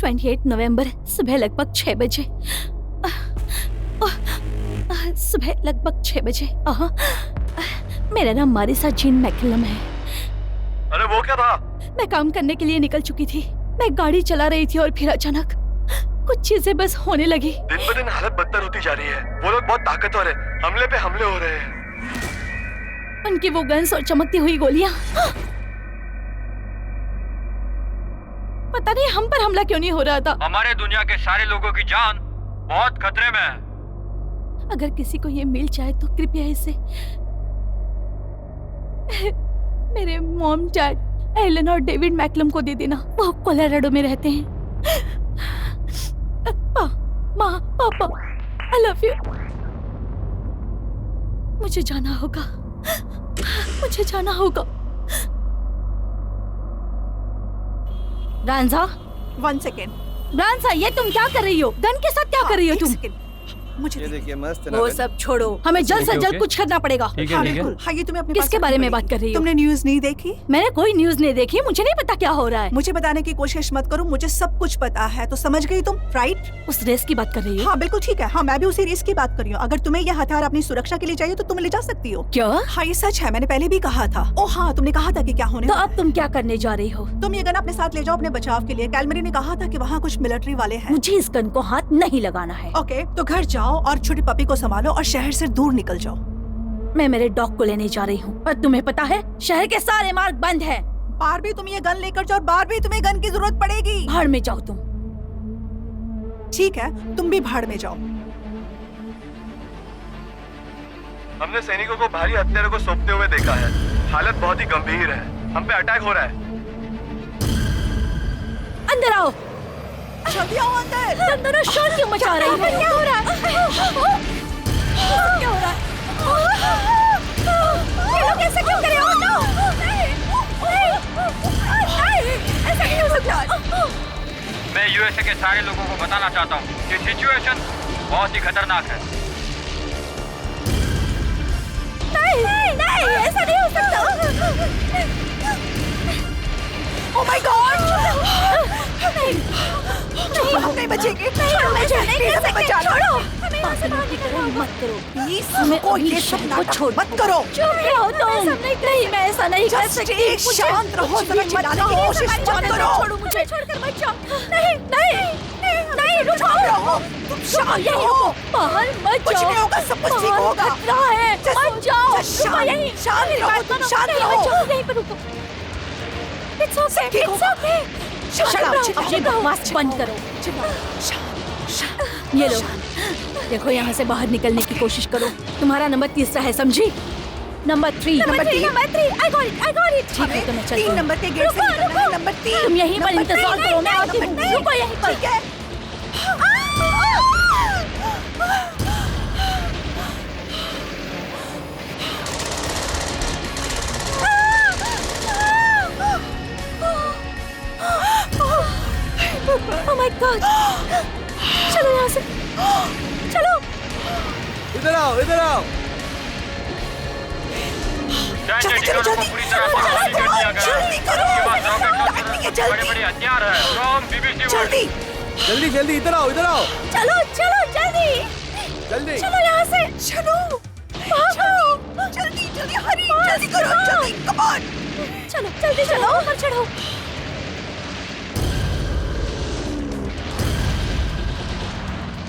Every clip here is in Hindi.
28 नवंबर सुबह लगभग 6 बजे। सुबह लगभग 6 बजे। मेरा नाम मारिसा जीन मैकलम है। अरे वो क्या था? मैं काम करने के लिए निकल चुकी थी। मैं गाड़ी चला रही थी और फिर अचानक कुछ चीजें बस होने लगी। दिन ब दिन हालत बदतर होती जा रही है। वो लोग बहुत ताकतवर है। हमले पे हमले हो रहे हैं। उनकी वो गन्स और चमकती हुई गोलियां। पता नहीं हम पर हमला क्यों नहीं हो रहा था। हमारे दुनिया के सारे लोगों की जान बहुत खतरे में है। अगर किसी को ये मिल जाए तो कृपया इसे मेरे मॉम, डैड, एलन और डेविड मैकलम को दे देना। वो कोलोराडो में रहते हैं। माँ, पापा, आई लव यू। मुझे जाना होगा। मुझे जाना होगा। रांझा, 1 सेकेंड। रांझा, ये तुम क्या कर रही हो? गन के साथ क्या कर रही हो तुम? मुझे ये देखिए मस्त वो सब छोड़ो, हमें जल्द से जल्द कुछ करना पड़ेगा। ठीक हाँ है, ठीक है। बिल्कुल। हाँ, ये तुम्हें अपने किसके पास बारे रखनी में बात पड़ेगी। कर रही हो? तुमने न्यूज़ नहीं देखी? मैंने कोई न्यूज़ नहीं देखी। मुझे नहीं पता क्या हो रहा है। मुझे बताने की कोशिश मत करो, मुझे सब कुछ पता है। तो समझ गई तुम, राइट? उस रेस की बात कर रही हो? हाँ बिल्कुल ठीक है। हाँ, मैं भी उसी रेस की बात कर रही हूँ। अगर तुम्हें यह हथियार अपनी सुरक्षा के लिए चाहिए तो तुम ले जा सकती हो। क्या? हाँ, ये सच है। मैंने पहले भी कहा था। ओ हाँ, तुमने कहा था कि क्या होने तो वाला। अब तुम क्या करने जा रही हो? तुम ये गन अपने साथ ले जाओ अपने बचाव के लिए। कैलमरी ने कहा था कि वहाँ कुछ मिलिट्री वाले हैं। मुझे इस गन को हाथ नहीं लगाना है। ओके, तो घर जाओ और छोटी पपी को संभालो और शहर से दूर निकल जाओ। मैं मेरे डॉग को लेने जा रही हूँ। और तुम्हें पता है, शहर के सारे मार्ग बंद हैं। बार भी तुम ये गन लेकर जाओ और बार भी तुम्हें गन की जरूरत पड़ेगी। भाड़ में जाओ तुम। ठीक है, तुम भी भाड़ में जाओ। हमने सैनिकों को भारी हथियारों को सौंपते हुए देखा है। हालत बहुत ही गंभीर है। हम पे अटैक हो रहा है। अंदर आओ। जल्दी आओ अंदर। अंदर शोर क्यों मचा रही हो? क्या हो रहा है? क्या हो रहा है? ये लोग ऐसा क्यों कर रहे हो? नहीं, ऐसा नहीं हो सकता। मैं यूएसए के सारे लोगों को बताना चाहता हूँ कि सिचुएशन बहुत ही खतरनाक है। नहीं, ऐसा नहीं हो सकता। Oh my God! नहीं, हम नहीं बचेंगे। छोड़ो मुझे, नहीं कर सकते। बचा लो। छोड़ो। हमें यहाँ से बाहर निकलना मत करो। प्लीज हमें को अभी ये शहर सब को नाटक छोड़ मत करो। चुप रहो तुम। नहीं, मैं ऐसा नहीं कर Just सकती। एक शांत रहो, जरा चिल्लाने की कोशिश मत करो। छोड़ो मुझे, छोड़कर मत जाओ। नहीं, रुको। तुम शांत यहीं रहो। रुको। बाहर मत कुछ जाओ। नहीं होगा, सब कुछ ठीक बाहर होगा। खतरा है। मत जाओ। रुको यहीं। शांत मेरी रहो, बात तुम मानो। शांत नहीं, रहो। मत जाओ, यहीं पर रुको। It's okay, ठीक it's होगा। okay। Shut up, अपनी बकवास बंद करो। ये लो, देखो यहाँ से बाहर निकलने की कोशिश करो। तुम्हारा नंबर 3 है, समझी? Number 3। Number 3। I got it। ठीक है, तो मैं चलती 3 हूँ। नंबर के गेट से निकलना है। नंबर 3। तुम यहीं पर इंतजार करो, मैं आती हूँ। रुको यहीं पर। ठीक है। Oh my God! चलो यहाँ से। चलो। इधर आओ, इधर आओ। डेंजर टिकटों को पूरी तरह से खाली कर दिया गया है। जल्दी करो। उसके बाद रॉकेट Lightning है, लॉन्चर, जल्दी। बड़े-बड़े हथियार हैं। From BBC world. जल्दी। जल्दी जल्दी इधर आओ, इधर आओ। चलो जल्दी। जल्दी। चलो यहाँ से। चलो। जल्दी हरी। जल्दी करो, जल्दी। Come on. चलो जल्दी चलो, ऊपर चढ़ो।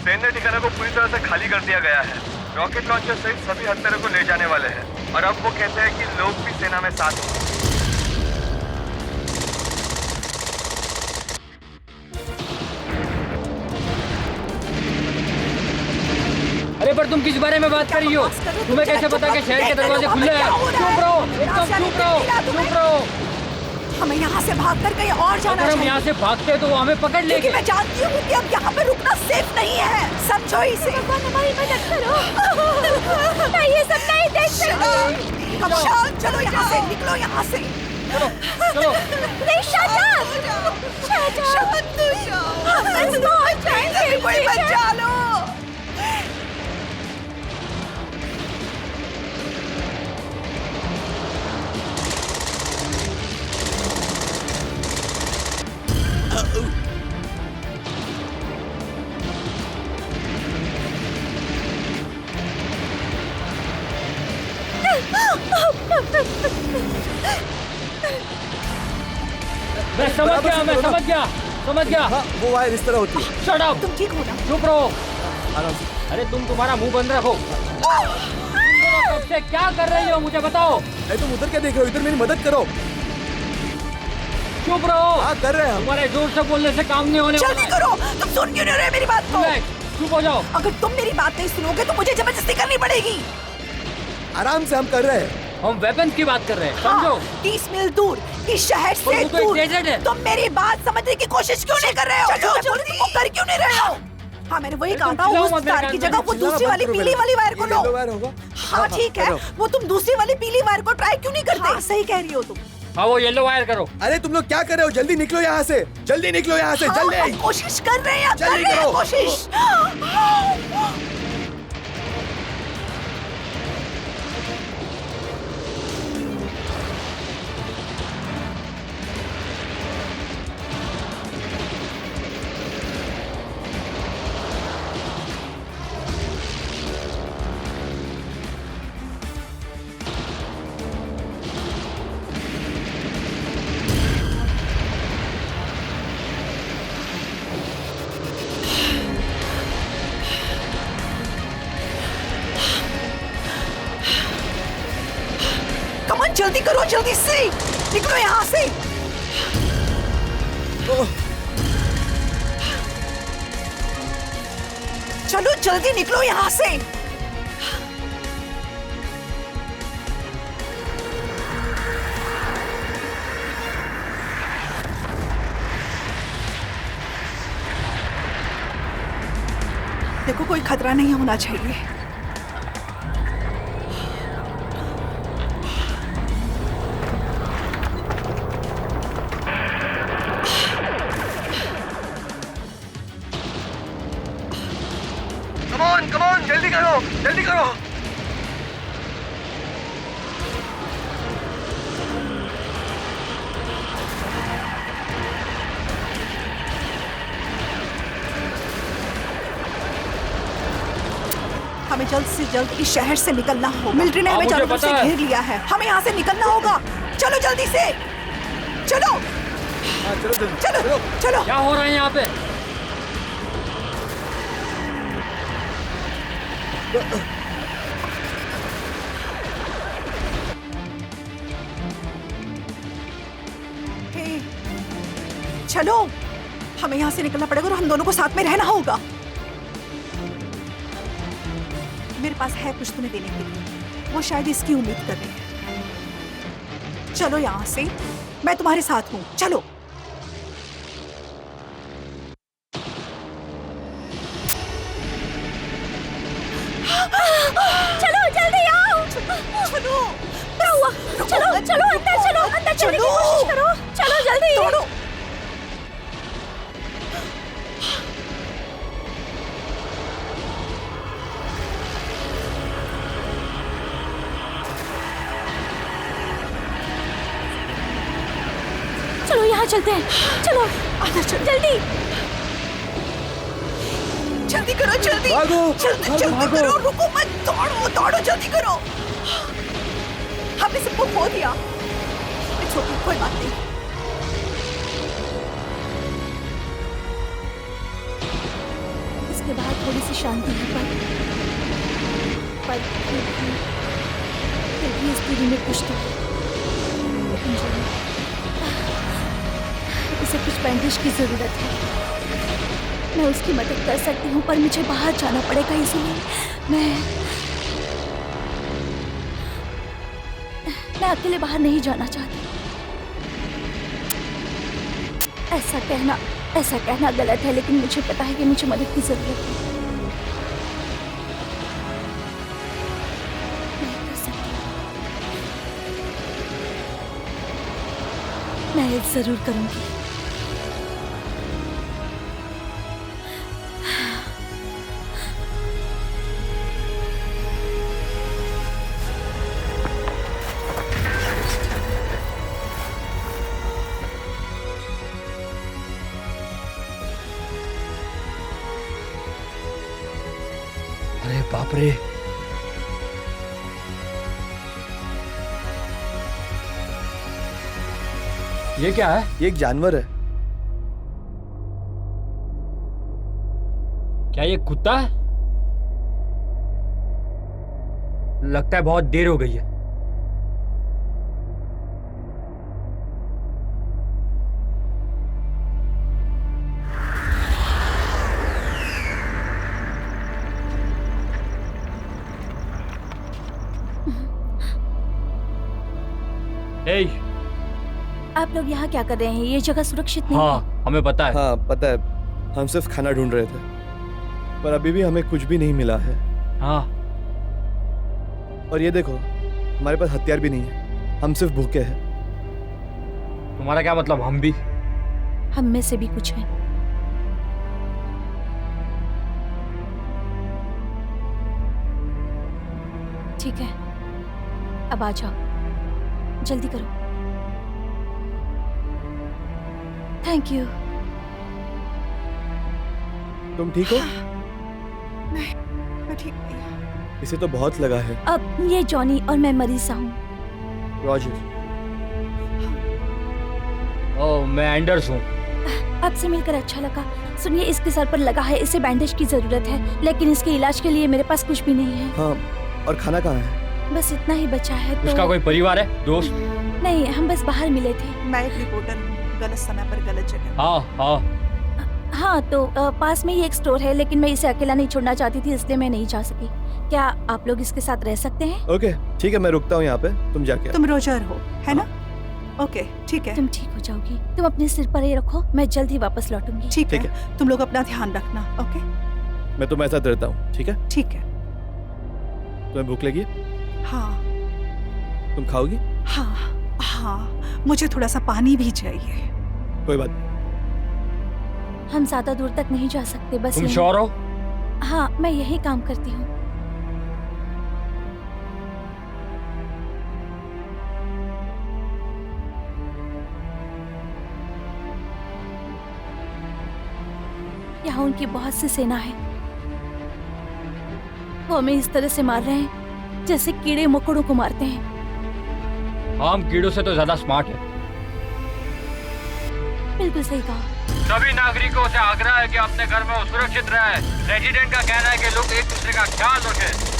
सैन्य ठिकाने को पूरी तरह से खाली कर दिया गया है। रॉकेट लॉन्चर सहित सभी हथियारों को ले जाने वाले हैं। और अब वो कहते हैं कि लोग भी सेना में साथ हैं। अरे पर तुम किस बारे में बात कर रही हो? तुम्हें कैसे पता कि शहर के दरवाजे खुले हैं? चुप रहो, एकदम चुप रहो। हमें यहाँ से भागकर कहीं और जाना अगर हम चाहिए। यहाँ से भागते तो वो हमें पकड़ क्योंकि लेंगे। मैं जानती हूँ कि अब यहाँ पे रुकना सेफ नहीं है। समझो इसे। हमारी मदद करो। मैं ये सब नहीं देख सकती। अब शांत चलो यहाँ से, निकलो यहाँ से। चलो। नहीं, shut up! शांत हो जाओ। हम बस पहुंच जाएंगे। कोई बचा लो। मैं समझ गया हाँ वो वायर इस तरह होती है। शट अप, तुम ठीक हो ना? चुप रहो। आराम से। अरे तुम तुम्हारा मुंह बंद रखो। तुम दोनों कब से क्या कर रही हो मुझे बताओ। अरे तुम उधर क्या देख रहे हो, इधर मेरी मदद करो। चुप रहो। हाँ कर रहे हैं हम। तुम्हारे जोर से बोलने से काम नहीं होने वाला जल्दी है। करो, तुम सुन क्यों नहीं रहे मेरी बात को? चुप हो जाओ। अगर तुम मेरी बात नहीं सुनोगे तो मुझे जबरदस्ती करनी पड़ेगी। आराम से हम कर रहे हैं। हम वेपन्स की बात कर रहे हैं, समझो। 30 मील दूर इस शहर से वो तो एक दूर डेजर्ट है। तुम मेरी बात समझने की कोशिश क्यों नहीं कर रहे हो? तुम कर क्यों नहीं रहे हो? हाँ मैंने वही कहा था, चिल्लाओ उस मत मेरे तार की कान जगह में, वो दूसरी वाली पीली वाली वायर को लो। येलो वायर होगा। हाँ ठीक है, करो। वो तुम दूसरी वाली पीली वायर को ट्राई क्यों नहीं करते? हाँ, सही कह रही हो तुम। हाँ वो येलो वायर करो। अरे तुम लोग क्या कर रहे हो, जल्दी निकलो यहाँ से, जल्दी निकलो यहाँ से, हाँ, जल्दी। हम कोशिश कर रहे हैं, जल्दी करो। कोशिश। कमन जल्दी करो, जल्दी से निकलो यहाँ से। चलो जल्दी निकलो यहाँ से। देखो कोई खतरा नहीं होना चाहिए। कम ऑन जल्दी करो, जल्दी करो। हमें जल्द से जल्द इस शहर से निकलना होगा। मिलिट्री ने हाँ, हमें मुझे चारों तरफ से पता है। घेर लिया है। हमें यहाँ से निकलना होगा। चलो जल्दी से, चलो हाँ चलो जल्दी चलो चलो। क्या हो रहा है यहाँ पे? हे, चलो हमें यहाँ से निकलना पड़ेगा और हम दोनों को साथ में रहना होगा। मेरे पास है कुछ तुम्हें देने के लिए, वो शायद इसकी उम्मीद कर रहे हैं। चलो यहाँ से, मैं तुम्हारे साथ हूँ। चलो चलो जल्दी आओ। चलो क्या हुआ? चलो चलो अंदर चलो, अंदर चलने की कोशिश करो। चलो जल्दी। दौड़ो। चलो यहाँ चलते हैं। चलो अंदर चलो। जल्दी। जल्दी करो, जल्दी भागो, जल्दी भागो, जल्दी भागो। करो, रुको मत, दौड़ो दौड़ो, जल्दी करो। हमने सबको खो दिया। It's okay, कोई बात नहीं। इसके बाद थोड़ी सी शांति है, पर फिर भी इस दूरी में कुछ तो है। लेकिन चलो, इसे कुछ बैंडेज की जरूरत है। मैं उसकी मदद कर सकती हूँ, पर मुझे बाहर जाना पड़ेगा, इसलिए मैं अकेले बाहर नहीं जाना चाहती। ऐसा कहना गलत है, लेकिन मुझे पता है कि मुझे मदद की जरूरत है। मैं कर सकती हूँ। मैं हेल्प जरूर करूंगी। अरे बाप रे, ये क्या है? ये एक जानवर है। क्या ये कुत्ता है? लगता है बहुत देर हो गई है। Hey, आप लोग यहाँ क्या कर रहे हैं? ये जगह सुरक्षित नहीं हाँ हमें पता है। हाँ पता है, हम सिर्फ खाना ढूंढ रहे थे, पर अभी भी हमें कुछ भी नहीं मिला है। हाँ और ये देखो, हमारे पास हथियार भी नहीं है, हम सिर्फ भूखे हैं। तुम्हारा क्या मतलब? हम भी? है। हम में से भी कुछ है। ठीक है, अब आ जाओ, जल्दी करो। Thank you. तुम ठीक हो? नहीं, मैं ठीक नहीं हूँ। इसे तो बहुत लगा है। अब ये जॉनी और मैं मरीजा हूँ। रॉजर। ओह, मैं एंडर्स हूँ। आपसे मिलकर अच्छा लगा। सुनिए, इसके सर पर लगा है, इसे बैंडेज की जरूरत है, लेकिन इसके इलाज के लिए मेरे पास कुछ भी नहीं है। हाँ, और खाना कहाँ है? बस इतना ही बचा है। तो उसका कोई परिवार है, दोस्त? नहीं, हम बस बाहर मिले थे। मैं एक रिपोर्टर हूँ, गलत समय पर गलत जगह। हाँ हाँ। हाँ, तो पास में ही एक स्टोर है, लेकिन मैं इसे अकेला नहीं छोड़ना चाहती थी, इसलिए मैं नहीं जा सकी। क्या आप लोग इसके साथ रह सकते हैं? ओके, ठीक है, मैं रुकता हूँ यहाँ पे, तुम जाके आओ। तुम रोजर हो, है ना? ओके, ठीक है। तुम ठीक हो जाओगी। तुम अपने सिर पर ही रखो, मैं जल्द ही वापस लौटूंगी। ठीक ठीक है, तुम लोग अपना ध्यान रखना। ओके, मैं तुम्हारे साथ रहता हूँ, ठीक है? ठीक है। तुम्हें भूख लगी? हाँ तुम खाओगी? हाँ हाँ, मुझे थोड़ा सा पानी भी चाहिए। कोई बात नहीं। हम ज्यादा दूर तक नहीं जा सकते, बस तुम यहीं- श्योर हो? हाँ, मैं यही काम करती हूँ। यहाँ उनकी बहुत सी सेना है। वो हमें इस तरह से मार रहे हैं जैसे कीड़े मकोड़ों को मारते हैं। हाँ, हम कीड़ों से तो ज्यादा स्मार्ट है। बिल्कुल सही कहा। सभी नागरिकों से आग्रह है कि अपने घर में सुरक्षित रहें। रेजिडेंट का कहना है कि लोग एक दूसरे का ख्याल रखें।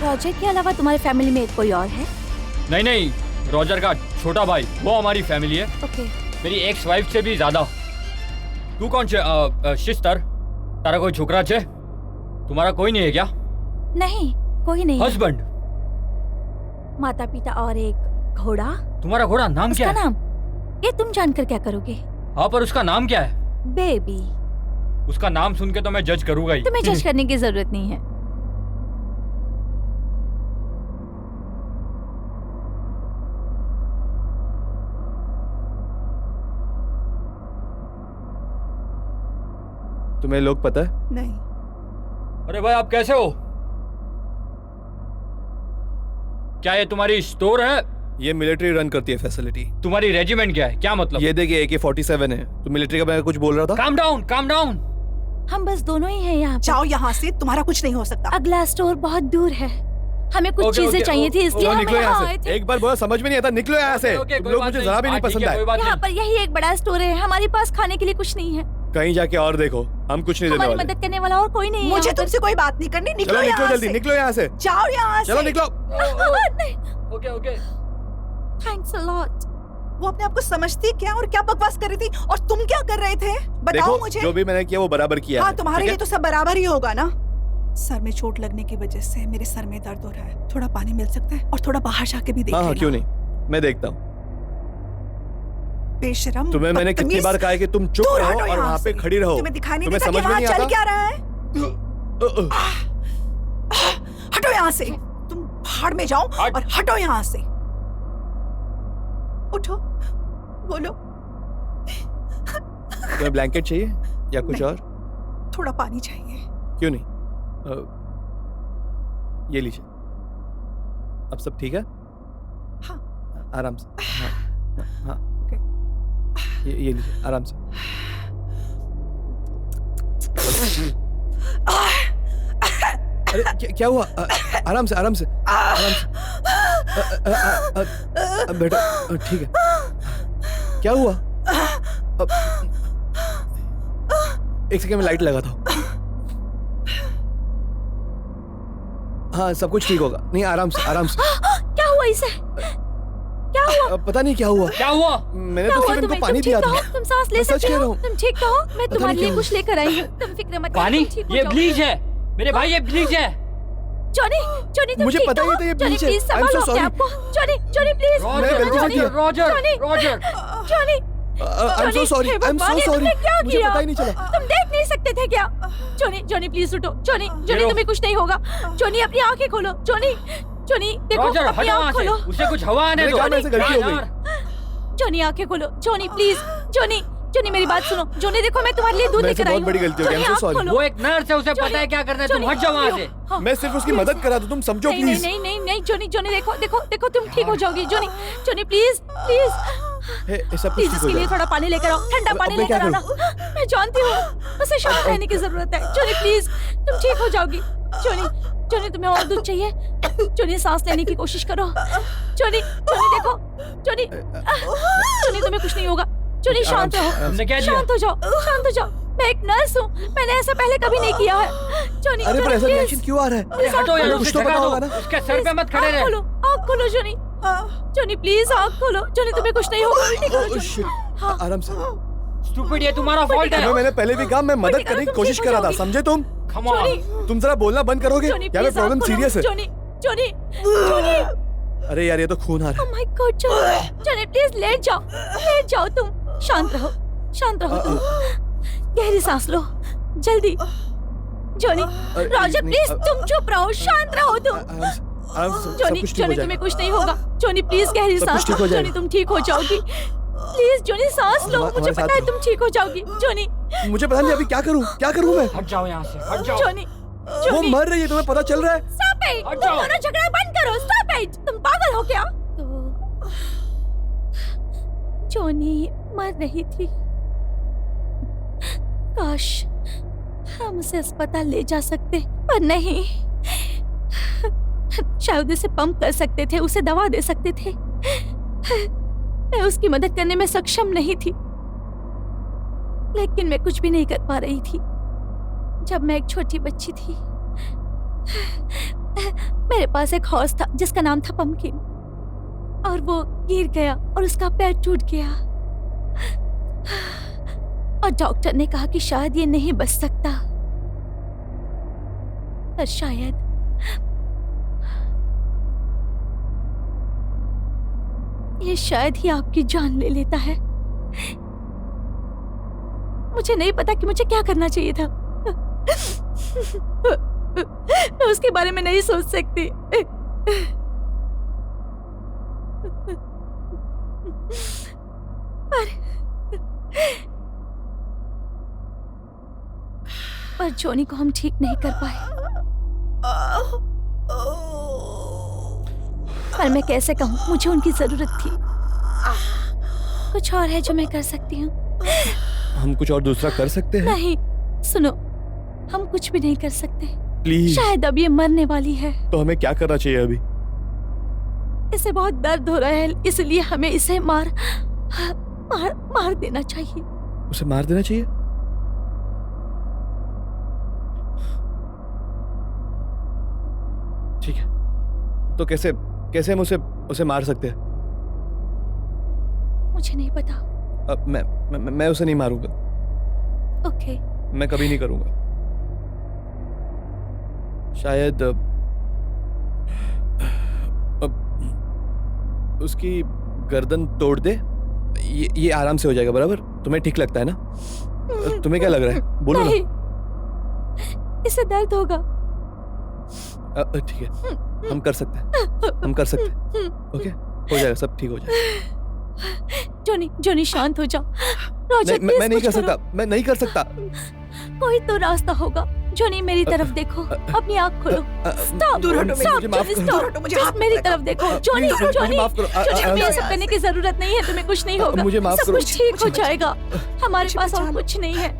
रॉजर के अलावा तुम्हारी फैमिली में कोई और है? नहीं नहीं, रॉजर का छोटा भाई, वो हमारी फैमिली है। ओके। मेरी एक्स वाइफ से भी ज्यादा। तू कौन छे? शिस्तर, तारा कोई छोकरा छे? तुम्हारा कोई नहीं है क्या? नहीं, कोई नहीं। हस्बैंड? माता पिता और एक घोड़ा। तुम्हारा घोड़ा नाम क्या उसका है? नाम ये तुम जानकर क्या करोगे? हाँ, पर उसका नाम क्या है? बेबी। उसका नाम सुन के तो मैं जज करूंगा ही। तुम्हें जज करने की जरूरत नहीं है। तुम्हें लोग पता है? नहीं, अरे भाई, आप कैसे हो? क्या ये तुम्हारी स्टोर है? ये मिलिट्री रन करती है फैसिलिटी। तुम्हारी रेजिमेंट क्या है? क्या मतलब? ये देखिए AK-47 है। तो मिलिट्री का मैं कुछ बोल रहा था? Calm down, calm down. हम बस दोनों ही हैं यहाँ पे। जाओ यहाँ से, तुम्हारा कुछ नहीं हो सकता। अगला स्टोर बहुत दूर है, हमें कुछ चीजें चाहिए थी, इसलिए चलो हम निकलो यहाँ यहाँ आए से। थे। एक बार बोला समझ में नहीं आता, निकलो यहाँ से। तुम लोग मुझे जरा भी नहीं पसंद आए। यहाँ पर यही एक बड़ा स्टोर है, हमारे पास खाने के लिए कुछ नहीं है। कहीं जाके और देखो, हम कुछ नहीं देने हमारी वाले। मदद करने वाला और कोई नहीं है मुझे यहाँ पर। तुमसे कोई बात नहीं करनी। निकलो चलो निकलो यहाँ जल्दी, से। निकलो यहाँ से। जाओ यहाँ से। चलो निकलो। नहीं, okay okay. Thanks a lot. वो अपने आप को समझती क्या और क्या बकवास कर रही थी, और तुम क्या कर रहे थे? बताओ देखो, मुझे। जो भी मैंने किया वो बराबर किया हाँ, है, तुम्हारे ठीक लिए है? तो सब बराबर ही होगा ना। सर में चोट लगने की वजह से मेरे सर में दर्द हो रहा है। थोड़ा पानी मिल सकता है? और थोड़ा बाहर जाके भी देख हाँ हाँ, लेना। क्यों नहीं, मैं देखता हूँ। बेशरम, तुम्हें मैंने कितनी बदतमीज। बार कहा है कि तुम चुप दूर रहो हटो और यहाँ वहाँ पे से। खड़ी रहो। तुम्हें दिखाई नहीं तुम्हें देता कि समझ में वहाँ नहीं चल आता? क्या रहा है? हटो यहाँ से। तुम भाड़ में जाओ हट। और हटो यहाँ से। उठो, बोलो। तुम्हें ब्लैंकेट चाहिए या कुछ नहीं। और? थोड़ा पानी चाहिए। क्यों नहीं? ये लीजिए। अब सब ठीक है? हाँ। आराम से। हाँ हाँ। ओके। ये लीजिए, आराम से। अरे क्या हुआ? आराम से आराम से आराम से। बेटा ठीक है। क्या हुआ? एक सेकंड में लाइट लगाता हूँ। हाँ सब कुछ ठीक होगा। नहीं आराम से आराम से। क्या हुआ इसे? क्या हुआ? पता नहीं क्या हुआ। क्या हुआ? मैंने तो सिर्फ इनको पानी दिया था। तुम सांस ले मैं सच सकते कह रहा हो? हूँ। तुम ठीक कहो? मैं पता तुम्हारे नहीं लिए क्या कुछ लेकर आई हूँ। तुम फिक्र मत करो, पानी? तुम ठीक हो ये जाओगे। ब्लीच है मेरे भाई, ये ब्लीच है। जॉनी, जॉनी तुम मुझे ठीक पता ही कहो? था ये जॉनी bleach है। प्लीज I'm संभालो so अपने sorry. आप को। Johnny, Johnny please. मैंने गलती से किया। Roger, Johnny, Roger. Johnny, I'm so sorry. हे I'm भगवान, so ये sorry. तुमने क्या मुझे किया? पता ही नहीं चला। तुम देख नहीं सकते थे क्या? जॉनी, जॉनी प्लीज उठो। जॉनी, जॉनी गिरो। तुम्हें कुछ नहीं होगा। जॉनी अपनी आंखें खोलो। जॉनी, जॉनी देखो रॉजर अपनी हटो आंख वहाँ से, खोलो। उसे कुछ हवा आने मेरे दो। काम में से गलती हो गई। यार, जॉनी आंखें खोलो। Johnny please. जॉनी, जॉनी मेरी बात सुनो। जॉनी देखो मैं तुम्हारे लिए दूध मेरे से लेकर आई बहुत बड़ी गलती हो गई। I'm so sorry. वो एक नर्स है, उसे पता है क्या करना है। तुम हट जाओ वहाँ से। मैं सिर्फ उसकी मदद करा दूं, तुम समझो नहीं नहीं प्लीज। नहीं नहीं नहीं जॉनी, जॉनी देखो देखो देखो तुम ठीक हो जाओगी। जॉनी, जॉनी प्लीज प्लीज सब कुछ प्लीज ठीक हो इसके लिए जाएगा। थोड़ा पानी लेकर आओ, ठंडा अब पानी मैं क्या लेकर आना। मैं जानती हूँ उसे शांत रहने की जरूरत है। जॉनी प्लीज तुम ठीक हो जाओगी। जॉनी, जॉनी तुम्हें और दूध चाहिए? जॉनी सांस लेने की कोशिश करो। जॉनी, जॉनी देखो। जॉनी, जॉनी तुम्हें कुछ नहीं होगा। जॉनी शांत रहो, तुमने क्या किया? शांत हो जाओ, शांत हो जाओ। मैं एक नर्स हूँ, मैंने ऐसा पहले कभी नहीं किया है। जॉनी, अरे पर जॉनी ऐसा प्लीज रिएक्शन क्यों आ रहा है? अरे हटो यार, कुछ उसे तो जगा पता दो। होगा ना। उसके सर पे मत खड़े आँख रहे। खोलो, आँख खोलो जॉनी। जॉनी प्लीज आँख खोलो। जॉनी तुम्हें कुछ नहीं होगा। ठीक हो Oh, जॉनी। shit. हाँ। आराम से। स्टूपिड, ये तुम्हारा फॉल्ट है। तुम्हें मैंने पहले भी कहा मैं मदद बड़ी करने की तुम कोशिश ठीक हो करा था, जाओगी। समझे तुम? Come Johnny, on। तुम जरा बोलना बंद करोगे? जॉनी यहाँ पे प्लीज प्रॉब्लम आँख खोलो। सीरियस है। Johnny, Johnny, Johnny. अरे यार ये तो खून आ रहा Oh my God, Johnny, Johnny please let जाओ, लेट जाओ तुम। शांत रहो, शांत रहो तुम। गहरी सांस लो, जल्दी। जॉनी, रॉजर नहीं, प्लीज तुम चुप रहो, शांत रहो तुम। है। आराम से सब जॉनी, कुछ ठीक हो जॉनी तुम्हें जाएगा। कुछ नहीं होगा। जॉनी प्लीज गहरी सब सांस कुछ ठीक लो। हो जाएगा। जॉनी तुम ठीक हो जाओगी। प्लीज जॉनी सांस लो, हमारे मुझे साथ पता है रहो। तुम ठीक हो जाओगी। जॉनी, मुझे पता नहीं अभी क्या करूं मैं? हट जाओ यहाँ से, हट जाओ। जॉनी, वो जॉनी मर रही है, तुम्हें पता चल रहा है? Stop it. हट तुम जाओ। दोनों झगड़ा बंद करो। Stop it. तुम पागल हो क्या? तो जॉनी मर रही थी। काश हम उसे अस्पताल ले जा सकते, पर नहीं। शायद उसे पंप कर सकते थे, उसे दवा दे सकते थे। मैं उसकी मदद करने में सक्षम नहीं थी, लेकिन मैं कुछ भी नहीं कर पा रही थी। जब मैं एक छोटी बच्ची थी, मेरे पास एक हॉर्स था जिसका नाम था पंपकिन, और वो गिर गया और उसका पैर टूट गया। और डॉक्टर ने कहा कि शायद ये नहीं बच सकता, पर शायद ये शायद ही आपकी जान ले लेता है। मुझे नहीं पता कि मुझे क्या करना चाहिए था। मैं उसके बारे में नहीं सोच सकती। पर जॉनी को हम ठीक नहीं कर पाए। पर मैं कैसे कहूँ, मुझे उनकी जरूरत थी। कुछ और है जो मैं कर सकती हूँ? हम कुछ और दूसरा कर सकते हैं? नहीं, सुनो, हम कुछ भी नहीं कर सकते। प्लीज। शायद अब ये मरने वाली है। तो हमें क्या करना चाहिए अभी? इसे बहुत दर्द हो रहा है, इसलिए हमें इसे मार देना चाहिए। उसे मार देना चाहिए? ठीक है, तो कैसे हम उसे मार सकते हैं? मुझे नहीं पता। अब मैं उसे नहीं मारूंगा। ओके। मैं कभी नहीं करूंगा। शायद उसकी गर्दन तोड़ दे। ये आराम से हो जाएगा, बराबर? तुम्हें ठीक लगता है ना? तुम्हें क्या लग रहा है? बोलो नहीं, इसे दर्द होगा। ना। ठीक है, हम कर सकते हैं। ओके, हो जाएगा, सब ठीक हो जाएगा। जॉनी शांत हो जाओ। रॉजर मैं प्लीज नहीं कुछ कर करो। सकता, मैं नहीं कर सकता। कोई तो रास्ता होगा। जॉनी मेरी तरफ देखो, अपनी आँख खोलो। स्टॉप, दूर हटो, स्टॉप, मुझे माफ जॉनी करो। स्टॉप। दूर हटो, मुझे Just हाथ मेरी मत तरफ देखो। जॉनी, मुझे जॉनी, माफ करो। जॉनी तुम्हें ये सब करने की जरूरत नहीं है, तुम्हें कुछ नहीं होगा। मुझे माफ सब करो। कुछ ठीक हो जाएगा। हमारे मुझे पास बचा और लो। कुछ नहीं है।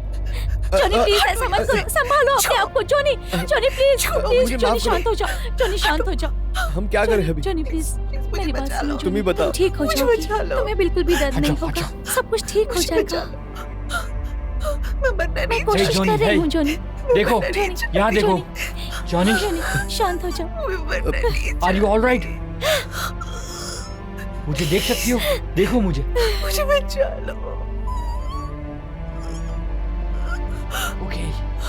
जोनी प्लीज ऐसा मत करो, संभालो अपने आप को। जोनी जोनी प्लीज प्लीज, मुझे जोनी माफ शांत हो जाओ, जोनी शांत हो जाओ। हम क्या करें अभी? जोनी प्लीज मेरी बात सुनो। तुम ही बताओ। ठीक हो जाओगी, तुम्हें बिल्कुल भी दर्द नहीं होगा, सब कुछ ठीक हो जाएगा। मैं कोशिश कर रही हूँ जोनी। देखो यहाँ देखो जॉनी, जोनी शांत हो जाओ। Are you all right? मुझे देख सकती हो? देखो मुझे बचा लो। ओके,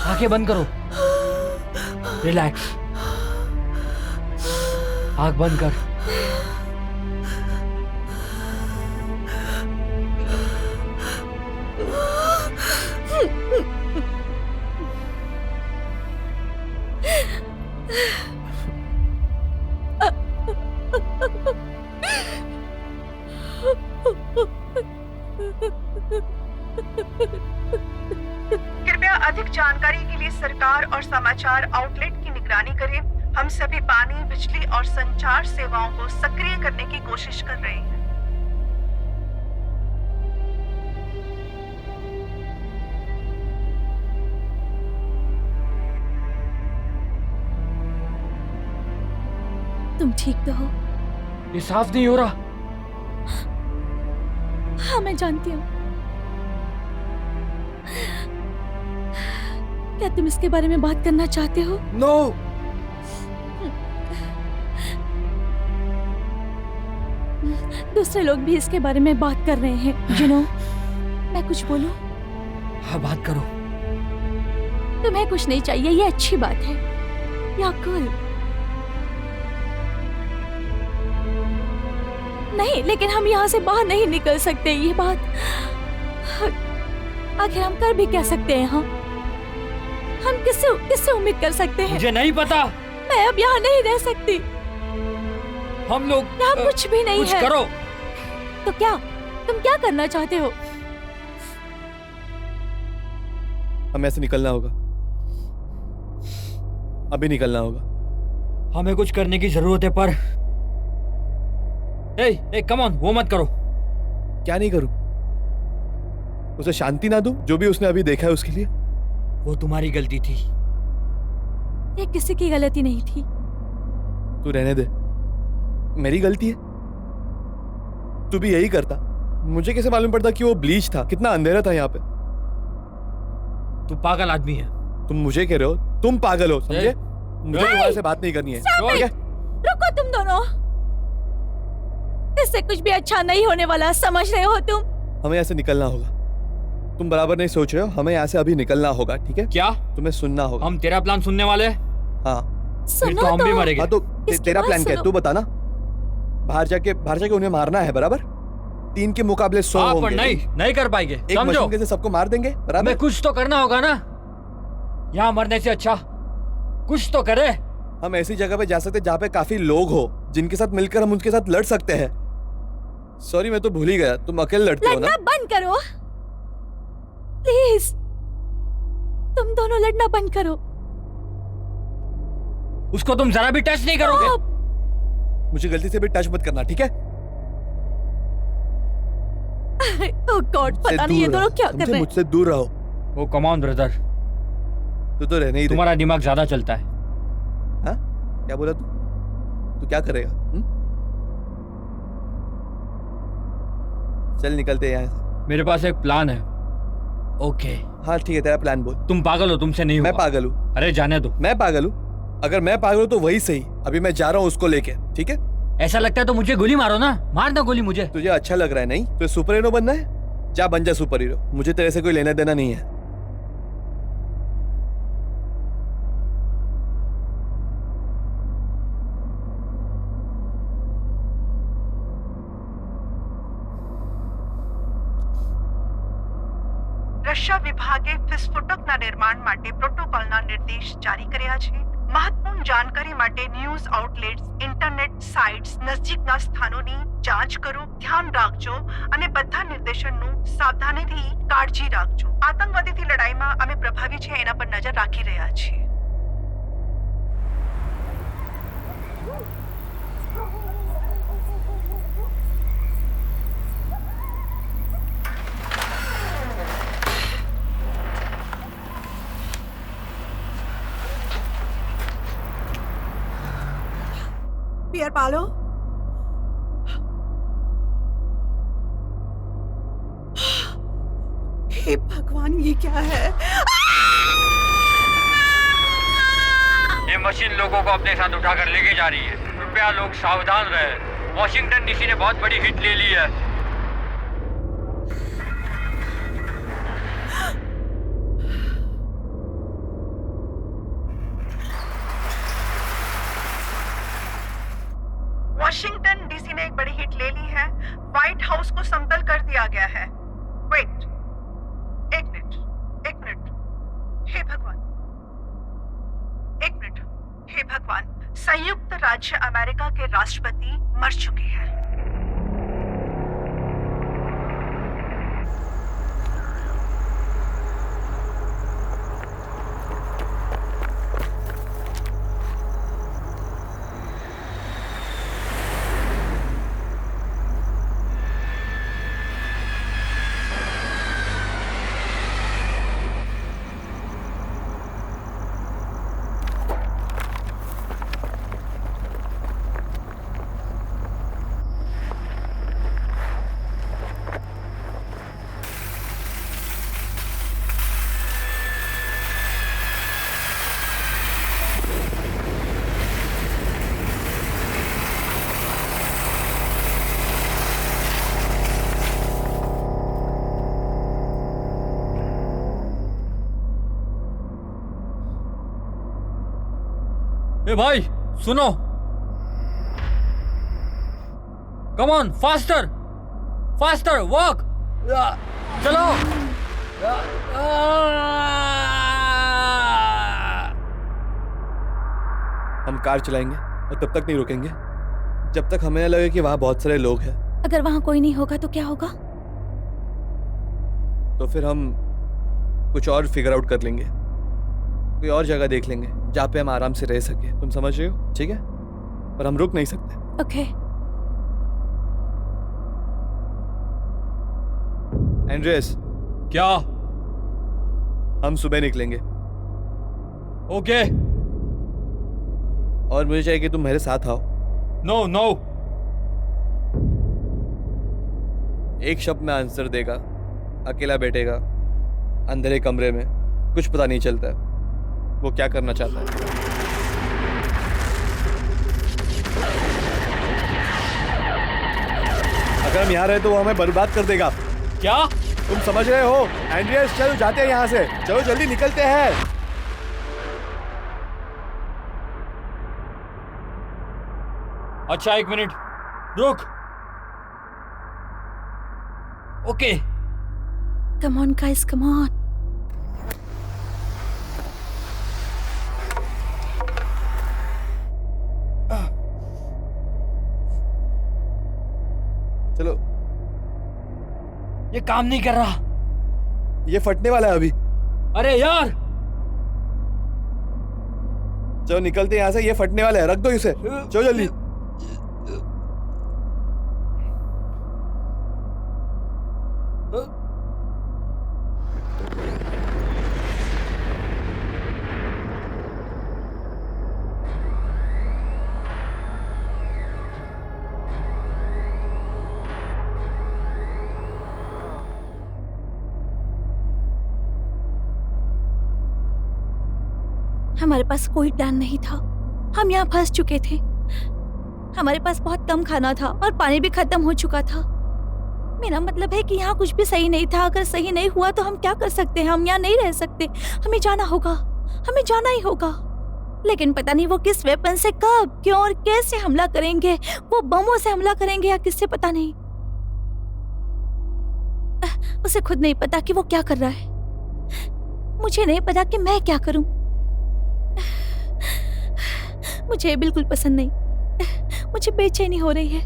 आंखें बंद करो, रिलैक्स, आंख बंद कर। कृपया अधिक जानकारी के लिए सरकार और समाचार आउटलेट की निगरानी करें। हम सभी पानी, बिजली और संचार सेवाओं को सक्रिय करने की कोशिश कर रहे हैं। तुम ठीक तो हो? ये साफ नहीं हो रहा। हाँ मैं जानती हूँ। क्या तुम इसके बारे में बात करना चाहते हो? नो। दूसरे लोग भी इसके बारे में बात कर रहे हैं। यू नो, मैं कुछ बोलूं? हाँ बात करो। तुम्हें कुछ नहीं चाहिए, ये अच्छी बात है। या कूल नहीं, लेकिन हम यहाँ से बाहर नहीं निकल सकते, ये बात। आखिर हम कर भी क्या सकते हैं? हम किससे उम्मीद कर सकते हैं? मुझे नहीं पता। मैं अब यहाँ नहीं रह सकती। हम लोग यहाँ कुछ भी नहीं कुछ है। करो। तो क्या तुम क्या करना चाहते हो? हमें ऐसे निकलना होगा, अभी निकलना होगा। हमें कुछ करने की जरूरत है, पर ए कम ऑन, वो मत करो। क्या नहीं करूं? उसे शांति ना दूं जो भी उसने अभी देखा है उसके लिए? वो तुम्हारी गलती थी। ये किसी की गलती नहीं थी। तू रहने दे, मेरी गलती है। तू भी यही करता। मुझे कैसे मालूम पड़ता कि वो ब्लीच था? कितना अंधेरा था यहाँ पे। तू पागल आदमी है। तुम मुझे कह रहे हो तुम पागल हो, समझे? मुझे तुम्हारे से बात नहीं करनी है। ठीक है? रुको तुम दोनों, इससे कुछ भी अच्छा नहीं होने वाला, समझ रहे हो तुम? हमें यहाँ से निकलना होगा। तुम बराबर नहीं सोच रहे हो, हमें यहाँ से अभी निकलना होगा, ठीक है? क्या तुम्हें सुनना होगा। हम तेरा प्लान सुनने वाले हैं? हाँ। फिर सुनो तो हम भी मरेंगे। हाँ तो इसकी तेरा बात प्लान क्या है? सुनो। तू बता ना। बाहर जाके उन्हें मारना है, बराबर? 3 के मुकाबले 100 हाँ, पर होंगे। नहीं कर पाएंगे। एक समझो, मशीन से सबको मार देंगे, बराबर? हमें कुछ तो करना होगा ना। यहाँ मरने से अच्छा कुछ तो करे। हम ऐसी जगह पे जा सकते हैं जहाँ पे काफी लोग हो, जिनके साथ मिलकर हम उनके साथ लड़ सकते हैं। सॉरी, मैं तो भूल ही गया, तुम अकेले लड़ते हो ना? लड़ना बंद करो प्लीज। तुम दोनों लड़ना बंद करो। उसको तुम जरा भी टच नहीं करोगे। मुझे गलती से भी टच मत करना, ठीक है? ओह गॉड, पता नहीं ये दोनों क्या कर रहे हैं। मुझसे दूर रहो। वो कम ऑन ब्रदर, तू तो रहने ही दे। तुम्हारा दिमाग ज्यादा चलता है। हाँ? क्या बोला तू? तू क्या करेगा? चल निकलते हैं यहाँ से। मेरे पास एक प्लान है। ओके। हाँ ठीक है, तेरा प्लान बोल। तुम पागल हो, तुमसे नहीं होगा। मैं पागल हूँ? अरे जाने दो। मैं पागल हूँ? अगर मैं पागल हूँ तो वही सही। अभी मैं जा रहा हूँ उसको लेके, ठीक है? ऐसा लगता है तो मुझे गोली मारो ना, मार दो गोली मुझे। तुझे अच्छा लग रहा है नहीं? तुझे सुपर हीरो बनना है? जा बन जा सुपर हीरो। मुझे तेरे से कोई लेना देना नहीं है। રશિયા વિભાગે વિસ્ફોટકના નિર્માણ માટે પ્રોટોકોલના નિર્દેશ જારી કર્યા છે. મહત્વપૂર્ણ જાણકારી માટે ન્યૂઝ આઉટલેટ્સ, ઇન્ટરનેટ સાઇટ્સ, નજીકના સ્થાનોની જાંચ કરો, ધ્યાન રાખજો અને બધા નિર્દેશનનું સાવધાનીથી કાળજી રાખજો. આતંકવાદીથી લડાઈમાં અમે પ્રભાવી છે એના પર નજર રાખી રહ્યા છીએ. पियर पालो, हे भगवान ये क्या है? ये मशीन लोगों को अपने साथ उठाकर लेके जा रही है। कृपया लोग सावधान रहे। वॉशिंगटन डीसी ने बहुत बड़ी हिट ले ली है। वॉशिंगटन डीसी ने एक बड़ी हिट ले ली है। व्हाइट हाउस को समतल कर दिया गया है। वेट, एक मिनट, हे भगवान, एक मिनट, हे भगवान, संयुक्त राज्य अमेरिका के राष्ट्रपति मर चुके हैं। ए भाई सुनो, come on, faster faster, walk, चलो। हम कार चलाएंगे और तब तक नहीं रुकेंगे जब तक हमें लगे कि वहां बहुत सारे लोग हैं। अगर वहां कोई नहीं होगा तो क्या होगा? तो फिर हम कुछ और फिगर आउट कर लेंगे, कोई और जगह देख लेंगे जहाँ पे हम आराम से रह सके। तुम समझ रहे हो? ठीक है, पर हम रुक नहीं सकते। ओके। एंड्रेस, क्या? हम सुबह निकलेंगे ओके। और मुझे चाहिए कि तुम मेरे साथ आओ। No no. एक शब्द में आंसर देगा, अकेला बैठेगा अंधेरे कमरे में, कुछ पता नहीं चलता है वो क्या करना चाहता है। अगर हम यहाँ रहे तो वो हमें बर्बाद कर देगा। क्या? तुम समझ रहे हो? एंड्रियस, चलो जाते हैं यहाँ से, चलो जल्दी निकलते हैं। अच्छा एक मिनट रुक। Okay. Come on guys, come on. चलो। ये काम नहीं कर रहा। ये फटने वाला है अभी। अरे यार, चलो निकलते हैं यहाँ से, ये फटने वाला है, रख दो इसे, चलो जल्दी। हमारे पास कोई प्लान नहीं था, हम यहाँ फंस चुके थे। हमारे पास बहुत कम खाना था और पानी भी खत्म हो चुका था। मेरा मतलब है कि यहाँ कुछ भी सही नहीं था। अगर सही नहीं हुआ तो हम क्या कर सकते हैं? हम यहाँ नहीं रह सकते, हमें जाना होगा, हमें जाना ही होगा। लेकिन पता नहीं वो किस वेपन से, कब, क्यों और कैसे हमला करेंगे। वो बमों से हमला करेंगे या किससे, पता नहीं। उसे खुद नहीं पता कि वो क्या कर रहा है। मुझे नहीं पता कि मैं क्या करूं। मुझे ये बिल्कुल पसंद नहीं। मुझे बेचैनी हो रही है।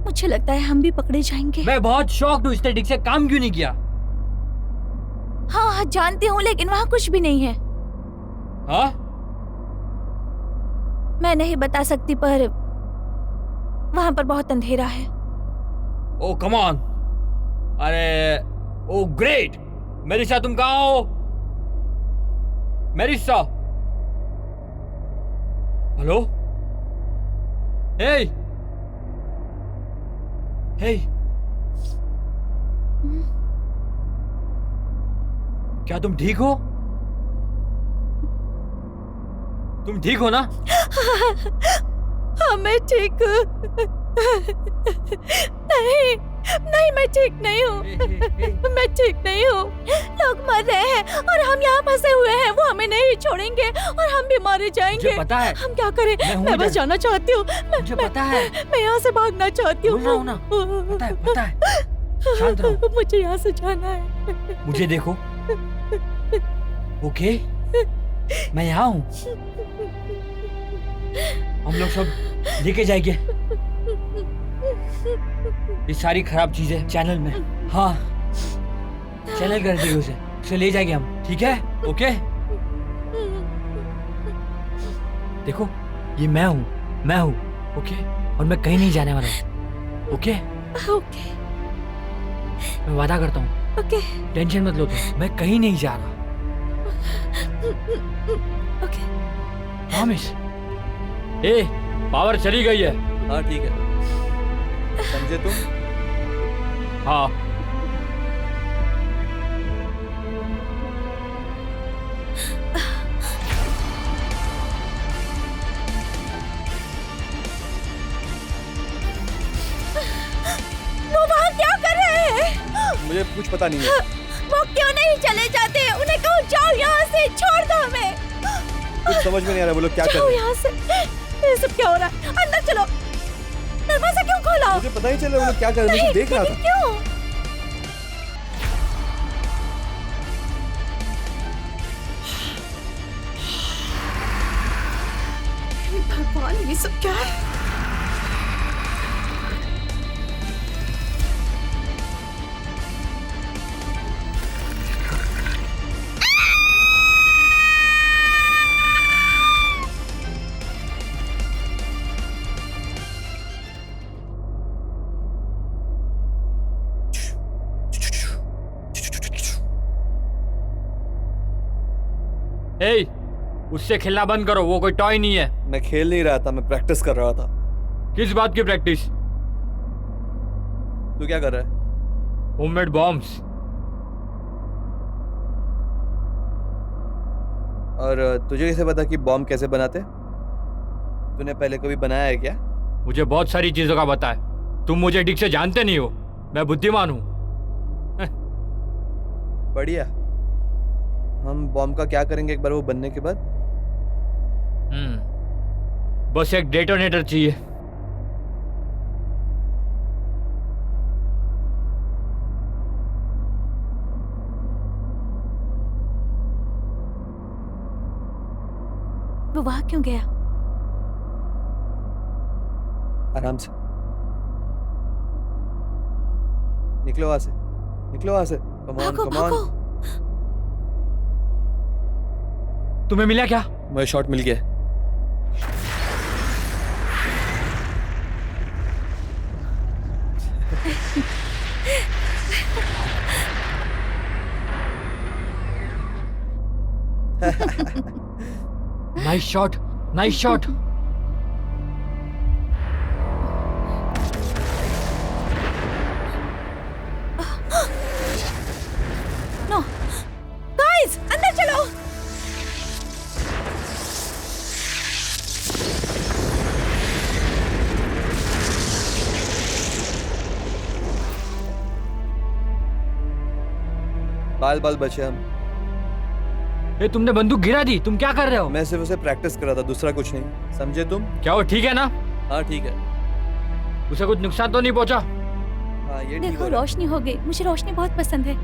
मुझे लगता है हम भी पकड़े जाएंगे। मैं बहुत शॉक्ड हूँ, इसने ठीक से काम क्यों नहीं किया? हाँ जानती हूँ, लेकिन वहाँ कुछ भी नहीं है। हाँ? मैं नहीं बता सकती, पर वहाँ पर बहुत अंधेरा है। ओ कम ऑन। अरे ओ ग्रेट, मेरिसा तुम कहाँ हो? मेरिसा, हेलो? हे! हे! क्या तुम ठीक हो? तुम ठीक हो ना? हाँ मैं ठीक हूँ। नहीं नहीं मैं ठीक नहीं हूँ। मैं ठीक नहीं हूँ। लोग मर रहे हैं और हम यहाँ फंसे हुए हैं। वो हमें नहीं छोड़ेंगे और हम भी मारे जाएंगे। मुझे पता है। हम क्या करें? मैं बस जाना चाहती हूँ। मुझे पता है। मैं यहाँ से भागना चाहती हूँ। बोल रहा हूँ ना। पता है। शांत रहो। मुझे यहाँ से जाना है। मुझे देखो। ओके? मैं यहाँ हूँ। हम लोग सब लेके जाएंगे ये सारी खराब चीजें चैनल में। हाँ, चैनल कर देंगे उसे ले जाएंगे हम। ठीक है? ओके? देखो, ये मैं हूँ। ओके? और मैं कहीं नहीं जाने वाला हूँ। ओके? ओके मैं वादा करता हूँ। ओके टेंशन मत लो तुम। मैं कहीं नहीं जा रहा। ओके। प्रॉमिस। ए, पावर चली गई है। हाँ ठीक है, समझे तुम? हाँ। वो वहाँ क्या कर रहे हैं? मुझे कुछ पता नहीं है। वो क्यों नहीं चले जाते? उन्हें कहो जाओ यहाँ से, छोड़ दो हमें। कुछ समझ में नहीं आ रहा वो लोग क्या कर जाओ रहे हैं। यहाँ से। ये सब क्या हो रहा है? अंदर चलो। दरवाजा क्यों खोला? मुझे पता ही चला वो लोग क्या कर रहे हैं। मैं देख रहा था। क्यों? भगवान, ये सब क्या है? ए, उससे खेलना बंद करो। वो कोई टॉय नहीं है। मैं खेल नहीं रहा था, मैं प्रैक्टिस कर रहा था। किस बात की प्रैक्टिस? तू क्या कर रहा है? Homemade bombs. और तुझे कैसे पता कि बॉम्ब कैसे बनाते? तूने पहले कभी बनाया है क्या? मुझे बहुत सारी चीजों का पता है। तुम मुझे ठीक से जानते नहीं हो। मैं बुद्धिमान हूँ। बढ़िया। हम बॉम्ब का क्या करेंगे एक बार वो बनने के बाद? बस एक डेटोनेटर चाहिए। वो वहाँ क्यों गया? आराम से निकलो वहां से, निकलो वहां से। कम ऑन, भागो कम ऑन। भागो। तुम्हें मिला क्या? मुझे शॉट मिल गया। Nice shot, nice shot. No guys, अंदर चलो। बाल बाल बचे हम। ए, तुमने बंदूक गिरा दी। तुम क्या कर रहे हो? मैं सिर्फ उसे प्रैक्टिस कर रहा था, दूसरा कुछ नहीं। समझे तुम? क्या वो ठीक है ना? हाँ ठीक है। उसे कुछ नुकसान तो नहीं पहुंचा? हाँ ये ठीक देखो हो रहा है। रोशनी हो गई। मुझे रोशनी बहुत पसंद है।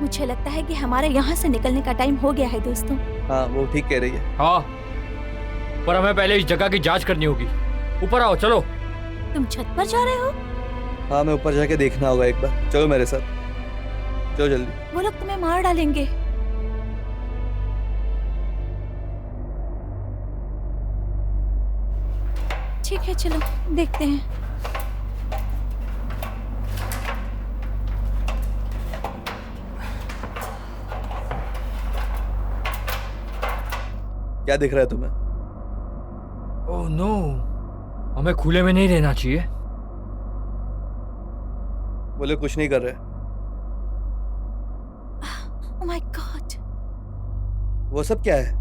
मुझे लगता है कि हमारे यहाँ से निकलने का टाइम हो गया है दोस्तों। हाँ वो ठीक कह रही है। हाँ, पर हमें पहले इस जगह की जांच करनी होगी। ऊपर आओ, चलो। तुम छत पर जा रहे हो? हाँ मैं ऊपर जाके देखना होगा एक बार। चलो मेरे साथ, चलो जल्दी। वो लोग तुम्हें मार डालेंगे। ठीक है चलो देखते हैं। क्या दिख रहा है तुम्हें? ओह नो, हमें खुले में नहीं रहना चाहिए। वो लोग कुछ नहीं कर रहे। Oh my God. वो सब क्या है?